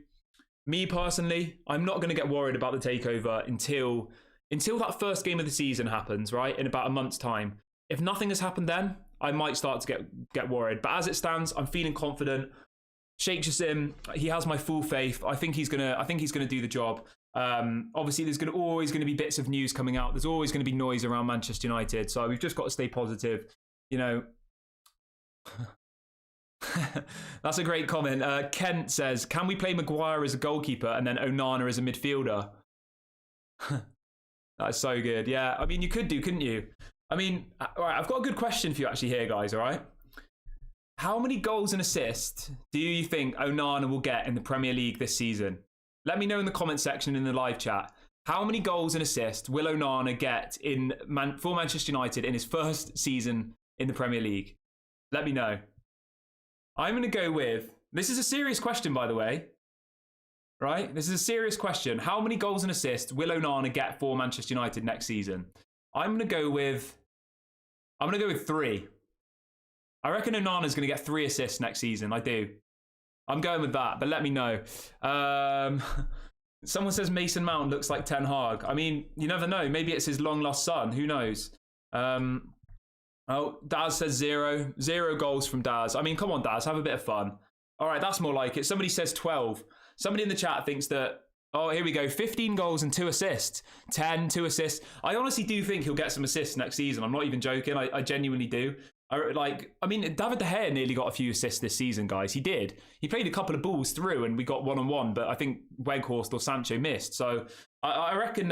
me personally, I'm not going to get worried about the takeover until that first game of the season happens, right? In about a month's time. If nothing has happened then, I might start to get worried. But as it stands, I'm feeling confident. Sheikh Jassim, he has my full faith. I think he's gonna do the job. Obviously, there's always gonna be bits of news coming out. There's always gonna be noise around Manchester United. So we've just got to stay positive. You know. That's a great comment. Kent says, "Can we play Maguire as a goalkeeper and then Onana as a midfielder?" That's so good. Yeah, I mean, you could do, couldn't you? I mean, all right, I've got a good question for you actually here, guys, all right? How many goals and assists do you think Onana will get in the Premier League this season? Let me know in the comment section in the live chat. How many goals and assists will Onana get for Manchester United in his first season in the Premier League? Let me know. I'm going to go with, this is a serious question, by the way. Right? This is a serious question. How many goals and assists will Onana get for Manchester United next season? I'm going to go with 3. I reckon Onana's going to get 3 assists next season. I do. I'm going with that, but let me know. Someone says Mason Mount looks like Ten Hag. I mean, you never know. Maybe it's his long lost son. Who knows? Oh, Daz says 0. 0 goals from Daz. I mean, come on, Daz, have a bit of fun. All right, that's more like it. Somebody says 12. Somebody in the chat thinks that, oh, here we go, 15 goals and 2 assists. 10, 2 assists. I honestly do think he'll get some assists next season. I'm not even joking. I genuinely do. I mean, David De Gea nearly got a few assists this season, guys. He did. He played a couple of balls through and we got 1-on-1, but I think Weghorst or Sancho missed. So I reckon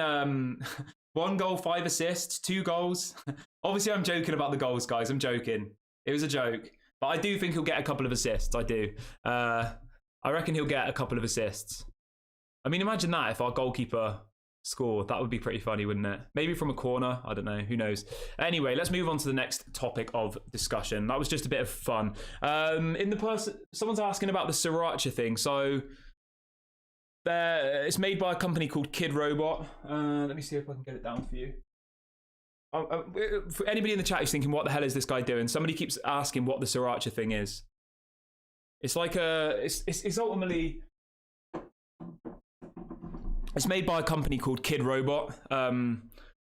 1 goal, 5 assists, 2 goals. Obviously, I'm joking about the goals, guys. I'm joking. It was a joke. But I do think he'll get a couple of assists. I do. I reckon he'll get a couple of assists. I mean, imagine that if our goalkeeper scored. That would be pretty funny, wouldn't it? Maybe from a corner. I don't know. Who knows? Anyway, let's move on to the next topic of discussion. That was just a bit of fun. Someone's asking about the Sriracha thing. So it's made by a company called Kid Robot. Let me see if I can get it down for you. For anybody in the chat who's thinking, what the hell is this guy doing? Somebody keeps asking what the Sriracha thing is. It's like it's ultimately, it's made by a company called Kid Robot.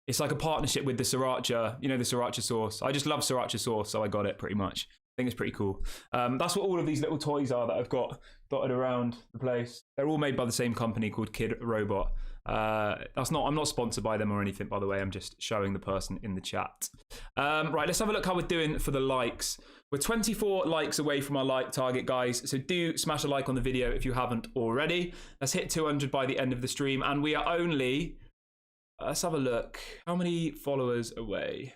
It's like a partnership with the Sriracha, you know, the Sriracha sauce. I just love Sriracha sauce, so I got it pretty much. I think it's pretty cool. That's what all of these little toys are that I've got dotted around the place. They're all made by the same company called Kid Robot. I'm not sponsored by them or anything, by the way. I'm just showing the person in the chat. Right, let's have a look how we're doing for the likes. We're 24 likes away from our like target, guys. So do smash a like on the video if you haven't already. Let's hit 200 by the end of the stream. And we are only, let's have a look. How many followers away?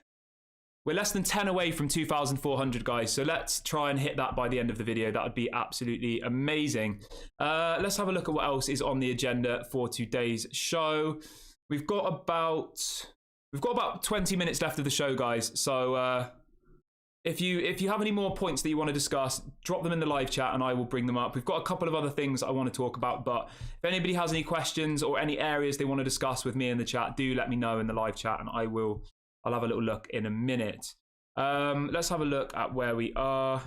We're less than 10 away from 2,400, guys. So let's try and hit that by the end of the video. That would be absolutely amazing. Let's have a look at what else is on the agenda for today's show. We've got about 20 minutes left of the show, guys. So if you have any more points that you want to discuss, drop them in the live chat and I will bring them up. We've got a couple of other things I want to talk about, but if anybody has any questions or any areas they want to discuss with me in the chat, do let me know in the live chat and I'll have a little look in a minute. Let's have a look at where we are.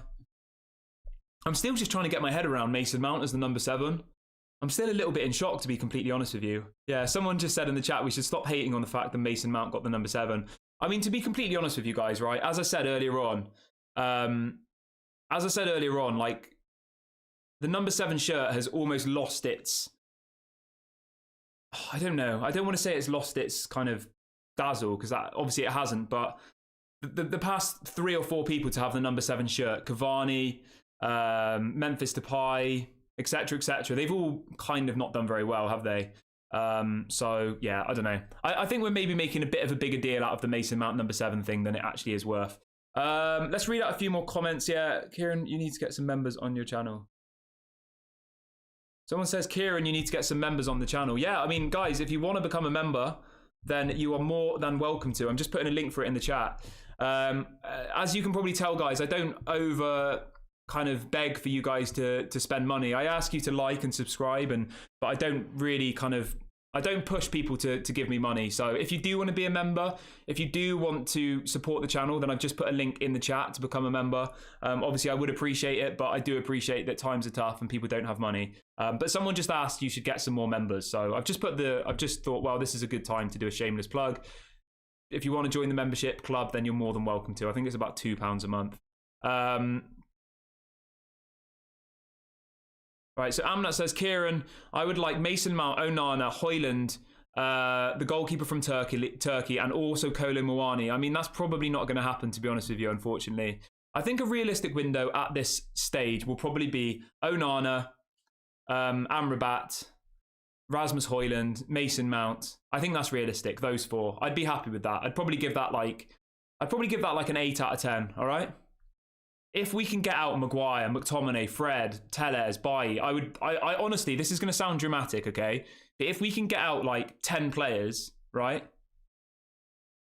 I'm still just trying to get my head around Mason Mount as the number 7. I'm still a little bit in shock, to be completely honest with you. Yeah, someone just said in the chat we should stop hating on the fact that Mason Mount got the number 7. I mean, to be completely honest with you guys, right? As I said earlier on, like, the number 7 shirt has almost lost its... I don't know. I don't want to say it's lost its kind of dazzle, because that obviously it hasn't, but the past 3 or 4 people to have the number 7 shirt, Cavani, Memphis Depay, etc., etc. They've all kind of not done very well, have they? So yeah, I don't know. I think we're maybe making a bit of a bigger deal out of the Mason Mount number 7 thing than it actually is worth. Let's read out a few more comments. Yeah, Kieran, you need to get some members on your channel. Someone says, Kieran, you need to get some members on the channel. Yeah, I mean, guys, if you want to become a member, then you are more than welcome to. I'm just putting a link for it in the chat. As you can probably tell, guys, I don't over kind of beg for you guys to spend money. I ask you to like and subscribe, but I don't really I don't push people to give me money. So if you do want to be a member, if you do want to support the channel, then I've just put a link in the chat to become a member. Obviously, I would appreciate it, but I do appreciate that times are tough and people don't have money. But someone just asked you should get some more members. So I've just thought, well, this is a good time to do a shameless plug. If you want to join the membership club, then you're more than welcome to. I think it's about £2 a month. Right, so Amnat says, Kieran, I would like Mason Mount, Onana, Højlund, the goalkeeper from Turkey, and also Kolo Muani. I mean, that's probably not going to happen, to be honest with you, unfortunately. I think a realistic window at this stage will probably be Onana, Amrabat, Rasmus Højlund, Mason Mount. I think that's realistic, those 4. I'd be happy with that. I'd probably give that like an 8 out of 10, all right? If we can get out Maguire, McTominay, Fred, Telles, Bailly, I honestly, this is going to sound dramatic, okay? But if we can get out like 10 players, right?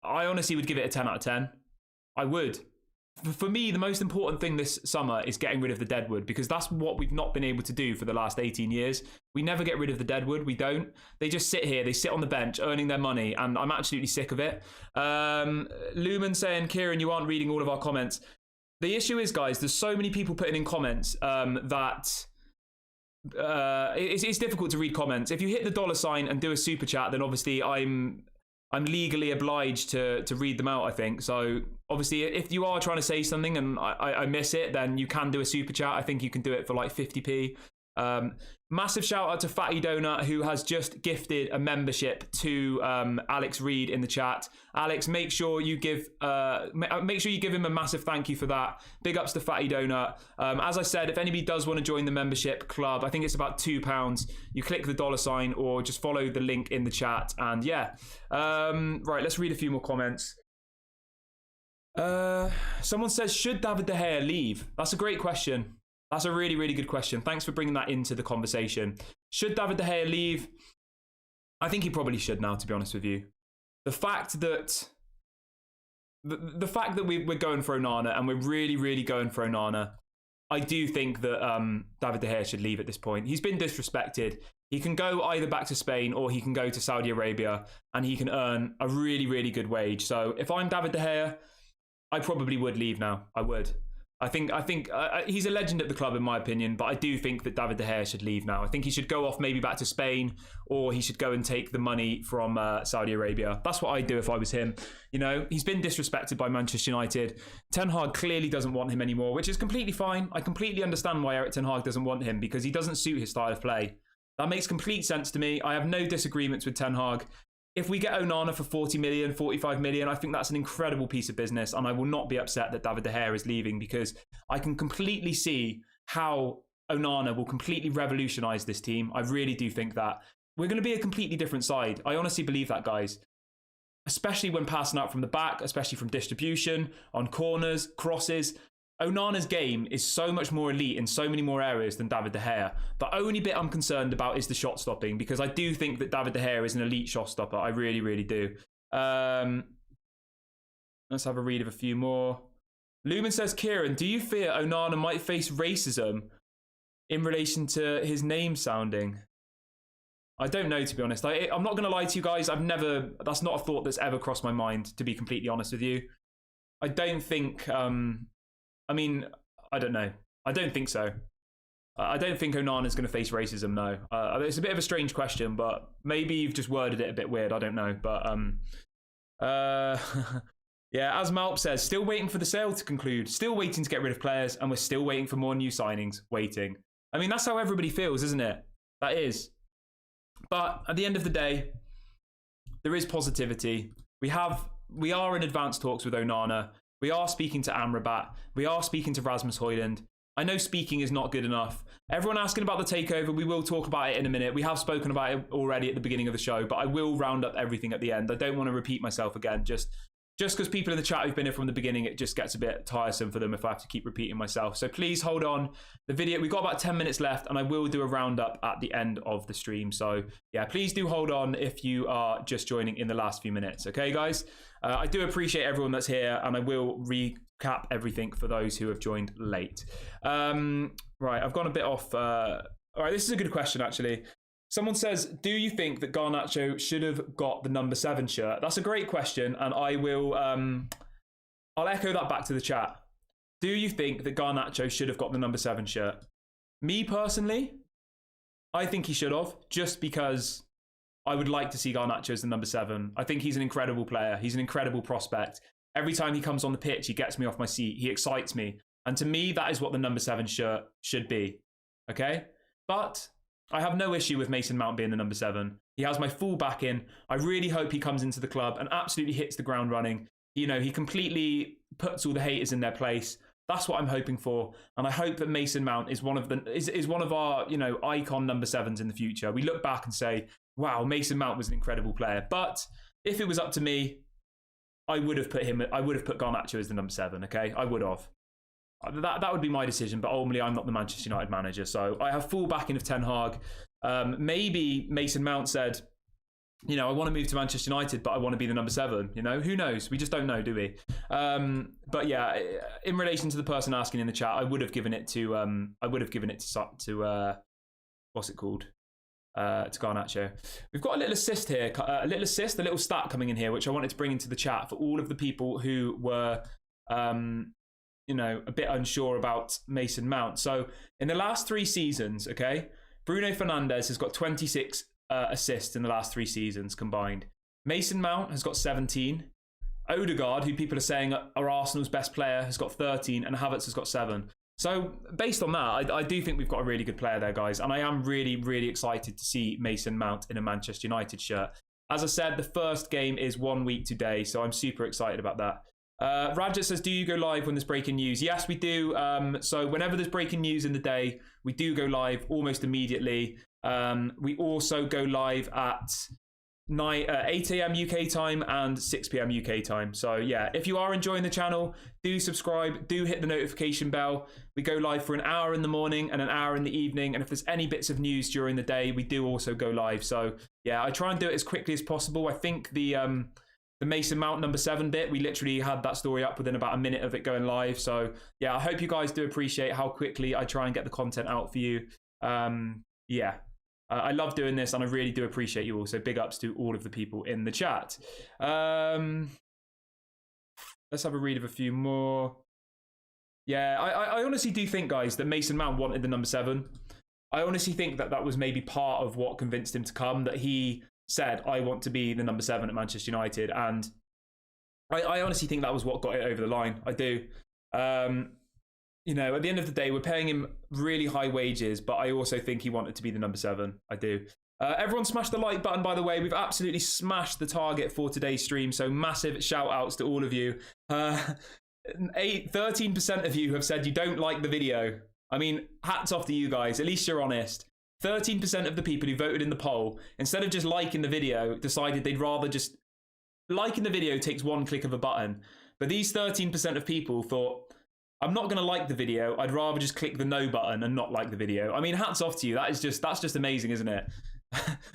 I honestly would give it a 10 out of 10. I would. For me, the most important thing this summer is getting rid of the deadwood, because that's what we've not been able to do for the last 18 years. We never get rid of the deadwood. We don't. They just sit here. They sit on the bench earning their money, and I'm absolutely sick of it. Lumen saying, Kieran, you aren't reading all of our comments. The issue is, guys, there's so many people putting in comments that it's difficult to read comments. If you hit the $sign and do a super chat, then obviously I'm legally obliged to read them out, I think. So obviously, if you are trying to say something and I miss it, then you can do a super chat. I think you can do it for like 50p. Massive shout out to Fatty Donut, who has just gifted a membership to Alex Reed in the chat. Alex, make sure you give him a massive thank you for that. Big ups to Fatty Donut. As I said, if anybody does want to join the membership club, I think it's about £2. You click the $sign or just follow the link in the chat. And yeah, right, let's read a few more comments. Someone says, should David De Gea leave? That's a great question. That's a really, really good question. Thanks for bringing that into the conversation. Should David De Gea leave? I think he probably should now, to be honest with you. The fact that we're going for Onana, and we're really, really going for Onana, I do think that David De Gea should leave at this point. He's been disrespected. He can go either back to Spain or he can go to Saudi Arabia, and he can earn a really, really good wage. So if I'm David De Gea, I probably would leave now. I would. I think he's a legend at the club, in my opinion, but I do think that David De Gea should leave now. I think he should go off maybe back to Spain, or he should go and take the money from Saudi Arabia. That's what I'd do if I was him. You know, he's been disrespected by Manchester United. Ten Hag clearly doesn't want him anymore, which is completely fine. I completely understand why Erik Ten Hag doesn't want him, because he doesn't suit his style of play. That makes complete sense to me. I have no disagreements with Ten Hag. If we get Onana for 40 million, 45 million, I think that's an incredible piece of business, and I will not be upset that David De Gea is leaving, because I can completely see how Onana will completely revolutionise this team. I really do think that. We're going to be a completely different side. I honestly believe that, guys. Especially when passing out from the back, especially from distribution, on corners, crosses. Onana's game is so much more elite in so many more areas than David De Gea. The only bit I'm concerned about is the shot stopping, because I do think that David De Gea is an elite shot stopper. I really, really do. Let's have a read of a few more. Lumen says, Kieran, do you fear Onana might face racism in relation to his name sounding? I don't know, to be honest. I'm not going to lie to you guys. That's not a thought that's ever crossed my mind, to be completely honest with you. I don't think... I mean, I don't know. I don't think so. I don't think Onana's going to face racism, no. It's a bit of a strange question, but maybe you've just worded it a bit weird. I don't know. But, yeah, as Malp says, still waiting for the sale to conclude. Still waiting to get rid of players, and we're still waiting for more new signings. Waiting. I mean, that's how everybody feels, isn't it? That is. But at the end of the day, there is positivity. We are in advanced talks with Onana. We are speaking to Amrabat. We are speaking to Rasmus Højlund. I know speaking is not good enough. Everyone asking about the takeover, we will talk about it in a minute. We have spoken about it already at the beginning of the show, but I will round up everything at the end. I don't want to repeat myself again. Just because people in the chat who've been here from the beginning, it just gets a bit tiresome for them if I have to keep repeating myself. So please hold on. The video, we've got about 10 minutes left, and I will do a roundup at the end of the stream. So yeah, please do hold on if you are just joining in the last few minutes. Okay, guys? I do appreciate everyone that's here, and I will recap everything for those who have joined late. Right, I've gone a bit off. All right, this is a good question, actually. Someone says, do you think that Garnacho should have got the number 7 shirt? That's a great question, and I will, I'll echo that back to the chat. Do you think that Garnacho should have got the number 7 shirt? Me personally, I think he should have, just because I would like to see Garnacho as the number 7. I think he's an incredible player. He's an incredible prospect. Every time he comes on the pitch, he gets me off my seat. He excites me. And to me, that is what the number 7 shirt should be. Okay? But I have no issue with Mason Mount being the number 7. He has my full backing. I really hope he comes into the club and absolutely hits the ground running. You know, he completely puts all the haters in their place. That's what I'm hoping for. And I hope that Mason Mount is one of our, you know, icon number 7s in the future. We look back and say, wow, Mason Mount was an incredible player. But if it was up to me, I would have put Garnacho as the number 7, okay? I would have. That would be my decision, but ultimately I'm not the Manchester United manager, so I have full backing of Ten Hag. Maybe Mason Mount said, you know, I want to move to Manchester United, but I want to be the number 7. You know, who knows? We just don't know, do we? But yeah, in relation to the person asking in the chat, I would have given it to what's it called? To Garnacho. We've got a little assist here, a little stat coming in here, which I wanted to bring into the chat for all of the people who were, you know, a bit unsure about Mason Mount. So in the last 3 seasons, okay, Bruno Fernandes has got 26 assists in the last 3 seasons combined. Mason Mount has got 17. Odegaard, who people are saying are Arsenal's best player, has got 13, and Havertz has got 7. So based on that, I do think we've got a really good player there, guys. And I am really, really excited to see Mason Mount in a Manchester United shirt. As I said, the first game is 1 week today, so I'm super excited about that. Rajat says, do you go live when there's breaking news? Yes, we do. So whenever there's breaking news in the day, we do go live almost immediately. We also go live at 8 a.m. UK time and 6 p.m. UK time. So yeah, if you are enjoying the channel, do subscribe, do hit the notification bell. We go live for an hour in the morning and an hour in the evening. And if there's any bits of news during the day, we do also go live. So yeah, I try and do it as quickly as possible. I think the Mason Mount number 7 bit, we literally had that story up within about a minute of it going live. So yeah, I hope you guys do appreciate how quickly I try and get the content out for you. Yeah, I love doing this, and I really do appreciate you all. So big ups to all of the people in the chat. Let's have a read of a few more. Yeah, I honestly do think, guys, that Mason Mount wanted the number 7. I honestly think that that was maybe part of what convinced him to come, that he said, I want to be the number 7 at Manchester United. And I honestly think that was what got it over the line. I do. You know, at the end of the day, we're paying him really high wages, but I also think he wanted to be the number 7. I do. Everyone smash the like button, by the way. We've absolutely smashed the target for today's stream, so massive shout outs to all of you. 13% of you have said you don't like the video. I mean, hats off to you guys. At least you're honest. 13% of the people who voted in the poll, instead of just liking the video, decided they'd rather just... Liking the video takes 1 click of a button. But these 13% of people thought, I'm not going to like the video. I'd rather just click the no button and not like the video. I mean, hats off to you. That's just amazing, isn't it?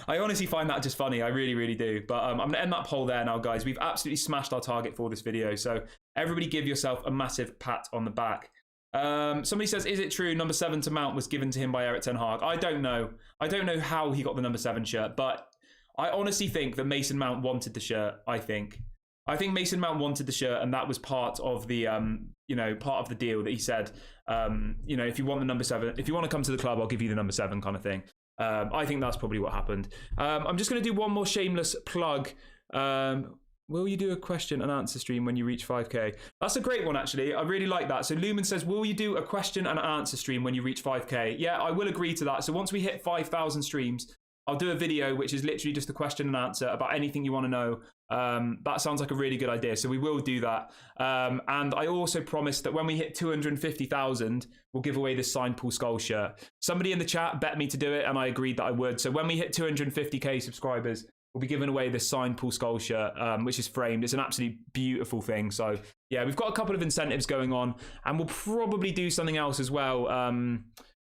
I honestly find that just funny. I really, really do. But I'm going to end that poll there now, guys. We've absolutely smashed our target for this video. So everybody give yourself a massive pat on the back. Somebody says, is it true number 7 to Mount was given to him by Erik Ten Hag? I don't know. I don't know how he got the number 7 shirt, but I honestly think that Mason Mount wanted the shirt. I think Mason Mount wanted the shirt, and that was part of the, you know, part of the deal that he said, you know, if you want the number 7, if you want to come to the club, I'll give you the number 7 kind of thing. I think that's probably what happened. I'm just going to do one more shameless plug. Will you do a question and answer stream when you reach 5k? That's a great one, actually. I really like that. So Lumen says, will you do a question and answer stream when you reach 5k? Yeah, I will agree to that. So once we hit 5,000 streams, I'll do a video which is literally just a question and answer about anything you want to know. That sounds like a really good idea, so we will do that. And I also promised that when we hit 250,000, we'll give away this signed Paul Scholes shirt. Somebody in the chat bet me to do it, and I agreed that I would. So when we hit 250k subscribers, we'll be giving away this signed Paul Scholes shirt, which is framed. It's an absolutely beautiful thing. So yeah, we've got a couple of incentives going on, and we'll probably do something else as well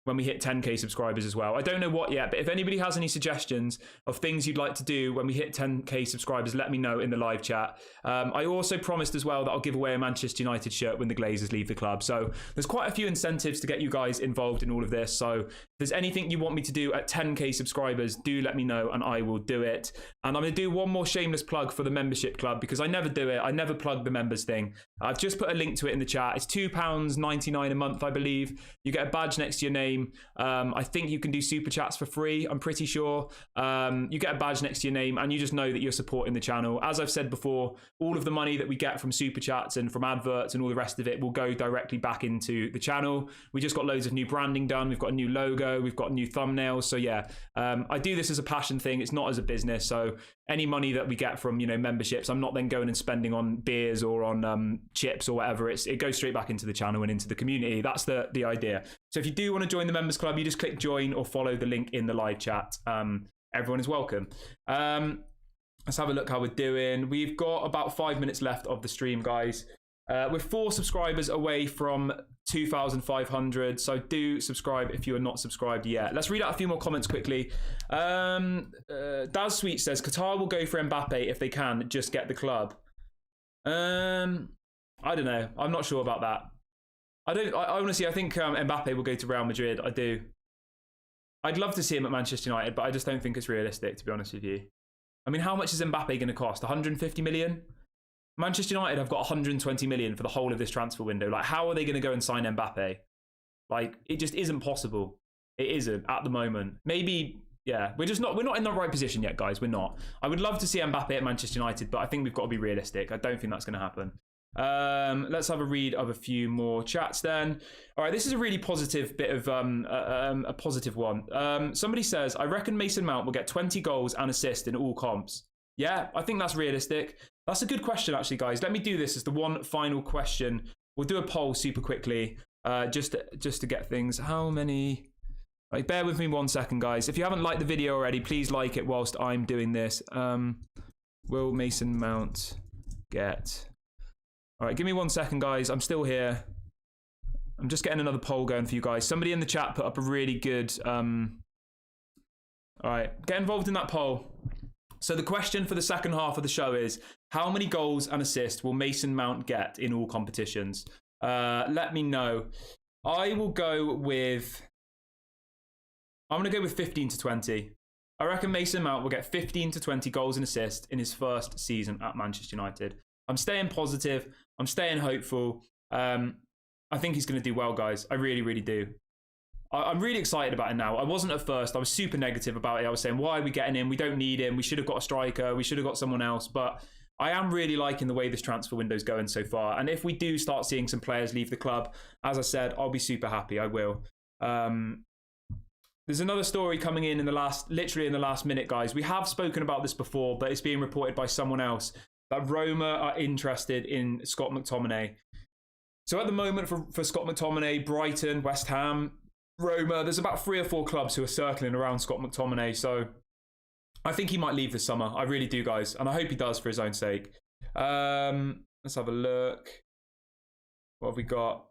when we hit 10k subscribers as well. I don't know what yet, but if anybody has any suggestions of things you'd like to do when we hit 10k subscribers, let me know in the live chat. I also promised as well that I'll give away a Manchester United shirt when the Glazers leave the club. So there's quite a few incentives to get you guys involved in all of this. So if there's anything you want me to do at 10k subscribers, do let me know and I will do it. And I'm going to do one more shameless plug for the membership club, because I never do it. I never plug the members thing. I've just put a link to it in the chat. It's £2.99 a month, I believe. You get a badge next to your name. I think you can do super chats for free, I'm pretty sure. You get a badge next to your name and you just know that you're supporting the channel. As I've said before, all of the money that we get from super chats and from adverts and all the rest of it will go directly back into the channel. We just got loads of new branding done. We've got a new logo, we've got new thumbnails. So yeah, I do this as a passion thing. It's not as a business. So any money that we get from, memberships, I'm not then going and spending on beers or on chips or whatever. It goes straight back into the channel and into the community. That's the idea. So if you do want to join the members club, you just click join or follow the link in the live chat. Everyone is welcome. Let's have a look how we're doing. We've got about 5 minutes left of the stream, guys. We're 4 subscribers away from 2,500, so do subscribe if you are not subscribed yet. Let's read out a few more comments quickly. Daz Sweet says Qatar will go for Mbappe if they can just get the club. I don't know. I'm not sure about that. I honestly, I think Mbappe will go to Real Madrid. I do. I'd love to see him at Manchester United, but I just don't think it's realistic, to be honest with you. I mean, how much is Mbappe going to cost? 150 million? Manchester United have got 120 million for the whole of this transfer window. Like, how are they going to go and sign Mbappe? Like, it just isn't possible. It isn't at the moment. Maybe, yeah, we're not in the right position yet, guys. We're not. I would love to see Mbappe at Manchester United, but I think we've got to be realistic. I don't think that's going to happen. Let's have a read of a few more chats then. All right, this is a really positive bit of a positive one. Somebody says, I reckon Mason Mount will get 20 goals and assists in all comps. Yeah, I think that's realistic. That's a good question, actually, guys. Let me do this as the one final question. We'll do a poll super quickly, just to get things. How many? Right, bear with me 1 second, guys. If you haven't liked the video already, please like it whilst I'm doing this. Will Mason Mount get? All right, give me 1 second, guys. I'm still here. I'm just getting another poll going for you guys. Somebody in the chat put up a really good... All right, get involved in that poll. So the question for the second half of the show is, how many goals and assists will Mason Mount get in all competitions? Let me know. I'm going to go with 15 to 20. I reckon Mason Mount will get 15 to 20 goals and assists in his first season at Manchester United. I'm staying positive. I'm staying hopeful. I think he's going to do well, guys. I really, really do. I'm really excited about it now. I wasn't at first. I was super negative about it. I was saying, why are we getting him? We don't need him. We should have got a striker. We should have got someone else. But I am really liking the way this transfer window is going so far. And if we do start seeing some players leave the club, as I said, I'll be super happy. I will. There's another story coming in literally in the last minute, guys. We have spoken about this before, but it's being reported by someone else that Roma are interested in Scott McTominay. So at the moment for Scott McTominay, Brighton, West Ham, Roma, there's about 3 or 4 clubs who are circling around Scott McTominay. So I think he might leave this summer. I really do, guys. And I hope he does for his own sake. Let's have a look. What have we got?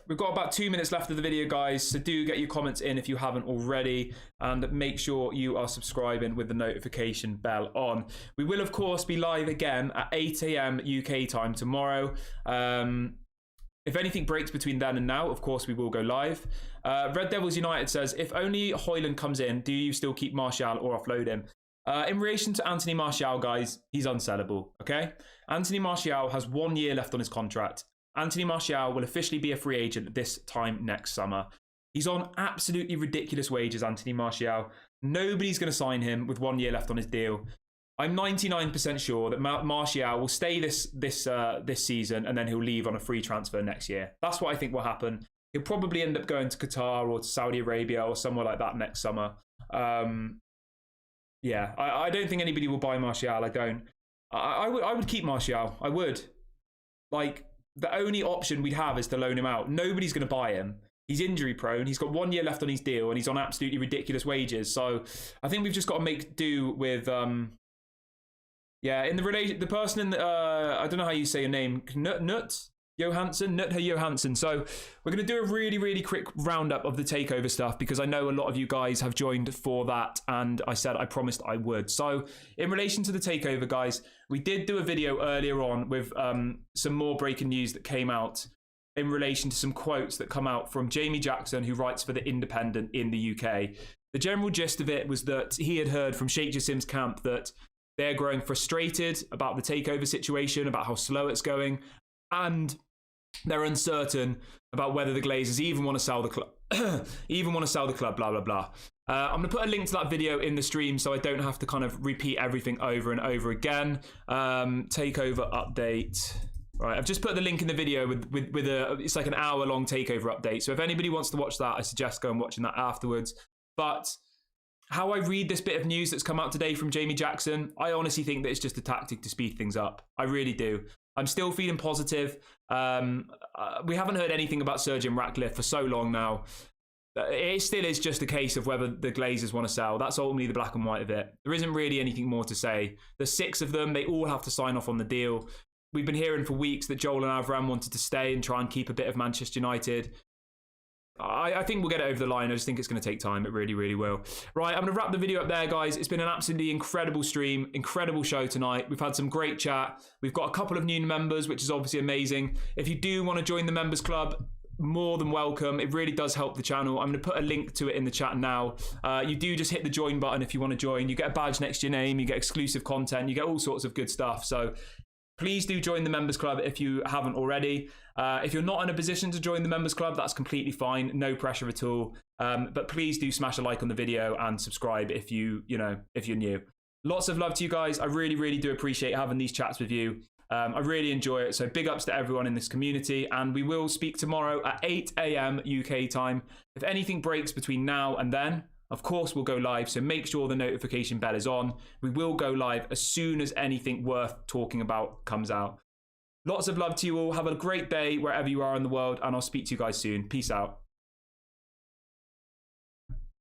We've got about 2 minutes left of the video, guys. So do get your comments in if you haven't already. And make sure you are subscribing with the notification bell on. We will, of course, be live again at 8 a.m. UK time tomorrow. If anything breaks between then and now, of course, we will go live. Red Devils United says, if only Højlund comes in, do you still keep Martial or offload him? In relation to Anthony Martial, guys, he's unsellable, okay? Anthony Martial has 1 year left on his contract. Anthony Martial will officially be a free agent this time next summer. He's on absolutely ridiculous wages, Anthony Martial. Nobody's going to sign him with 1 year left on his deal. I'm 99% sure that Martial will stay this season and then he'll leave on a free transfer next year. That's what I think will happen. He'll probably end up going to Qatar or to Saudi Arabia or somewhere like that next summer. Yeah, I don't think anybody will buy Martial. I don't. I would keep Martial. I would. Like, the only option we'd have is to loan him out. Nobody's going to buy him. He's injury prone. He's got 1 year left on his deal, and he's on absolutely ridiculous wages. So I think we've just got to make do with. Yeah, in the relation, the person in the I don't know how you say your name, Nut Johansson. So we're going to do a really, really quick roundup of the takeover stuff, because I know a lot of you guys have joined for that, and I said I promised I would. So in relation to the takeover, guys, we did do a video earlier on with some more breaking news that came out in relation to some quotes that come out from Jamie Jackson, who writes for The Independent in the UK. The general gist of it was that he had heard from Sheikh Jassim's camp that they're growing frustrated about the takeover situation, about how slow it's going, and they're uncertain about whether the Glazers even want to sell the club. Blah, blah, blah. I'm going to put a link to that video in the stream so I don't have to kind of repeat everything over and over again. Takeover update. Right, I've just put the link in the video with a, it's like an hour-long takeover update. So if anybody wants to watch that, I suggest going and watching that afterwards. But how I read this bit of news that's come out today from Jamie Jackson, I honestly think that it's just a tactic to speed things up. I really do. I'm still feeling positive. We haven't heard anything about Sergeant Ratcliffe for so long now. It still is just a case of whether the Glazers want to sell. That's ultimately the black and white of it. There isn't really anything more to say. There's 6 of them. They all have to sign off on the deal. We've been hearing for weeks that Joel and Avram wanted to stay and try and keep a bit of Manchester United. I think we'll get it over the line. I just think it's going to take time. It really, really will. Right, I'm going to wrap the video up there, guys. It's been an absolutely incredible stream, incredible show tonight. We've had some great chat. We've got a couple of new members, which is obviously amazing. If you do want to join the members club, more than welcome. It really does help the channel. I'm going to put a link to it in the chat now. You do just hit the join button if you want to join. You get a badge next to your name. You get exclusive content. You get all sorts of good stuff. So please do join the members club if you haven't already. If you're not in a position to join the members club, that's completely fine. No pressure at all. But please do smash a like on the video and subscribe if you're new. Lots of love to you guys. I really, really do appreciate having these chats with you. I really enjoy it. So big ups to everyone in this community. And we will speak tomorrow at 8 a.m. UK time. If anything breaks between now and then, of course, we'll go live, so make sure the notification bell is on. We will go live as soon as anything worth talking about comes out. Lots of love to you all. Have a great day wherever you are in the world, and I'll speak to you guys soon. Peace out.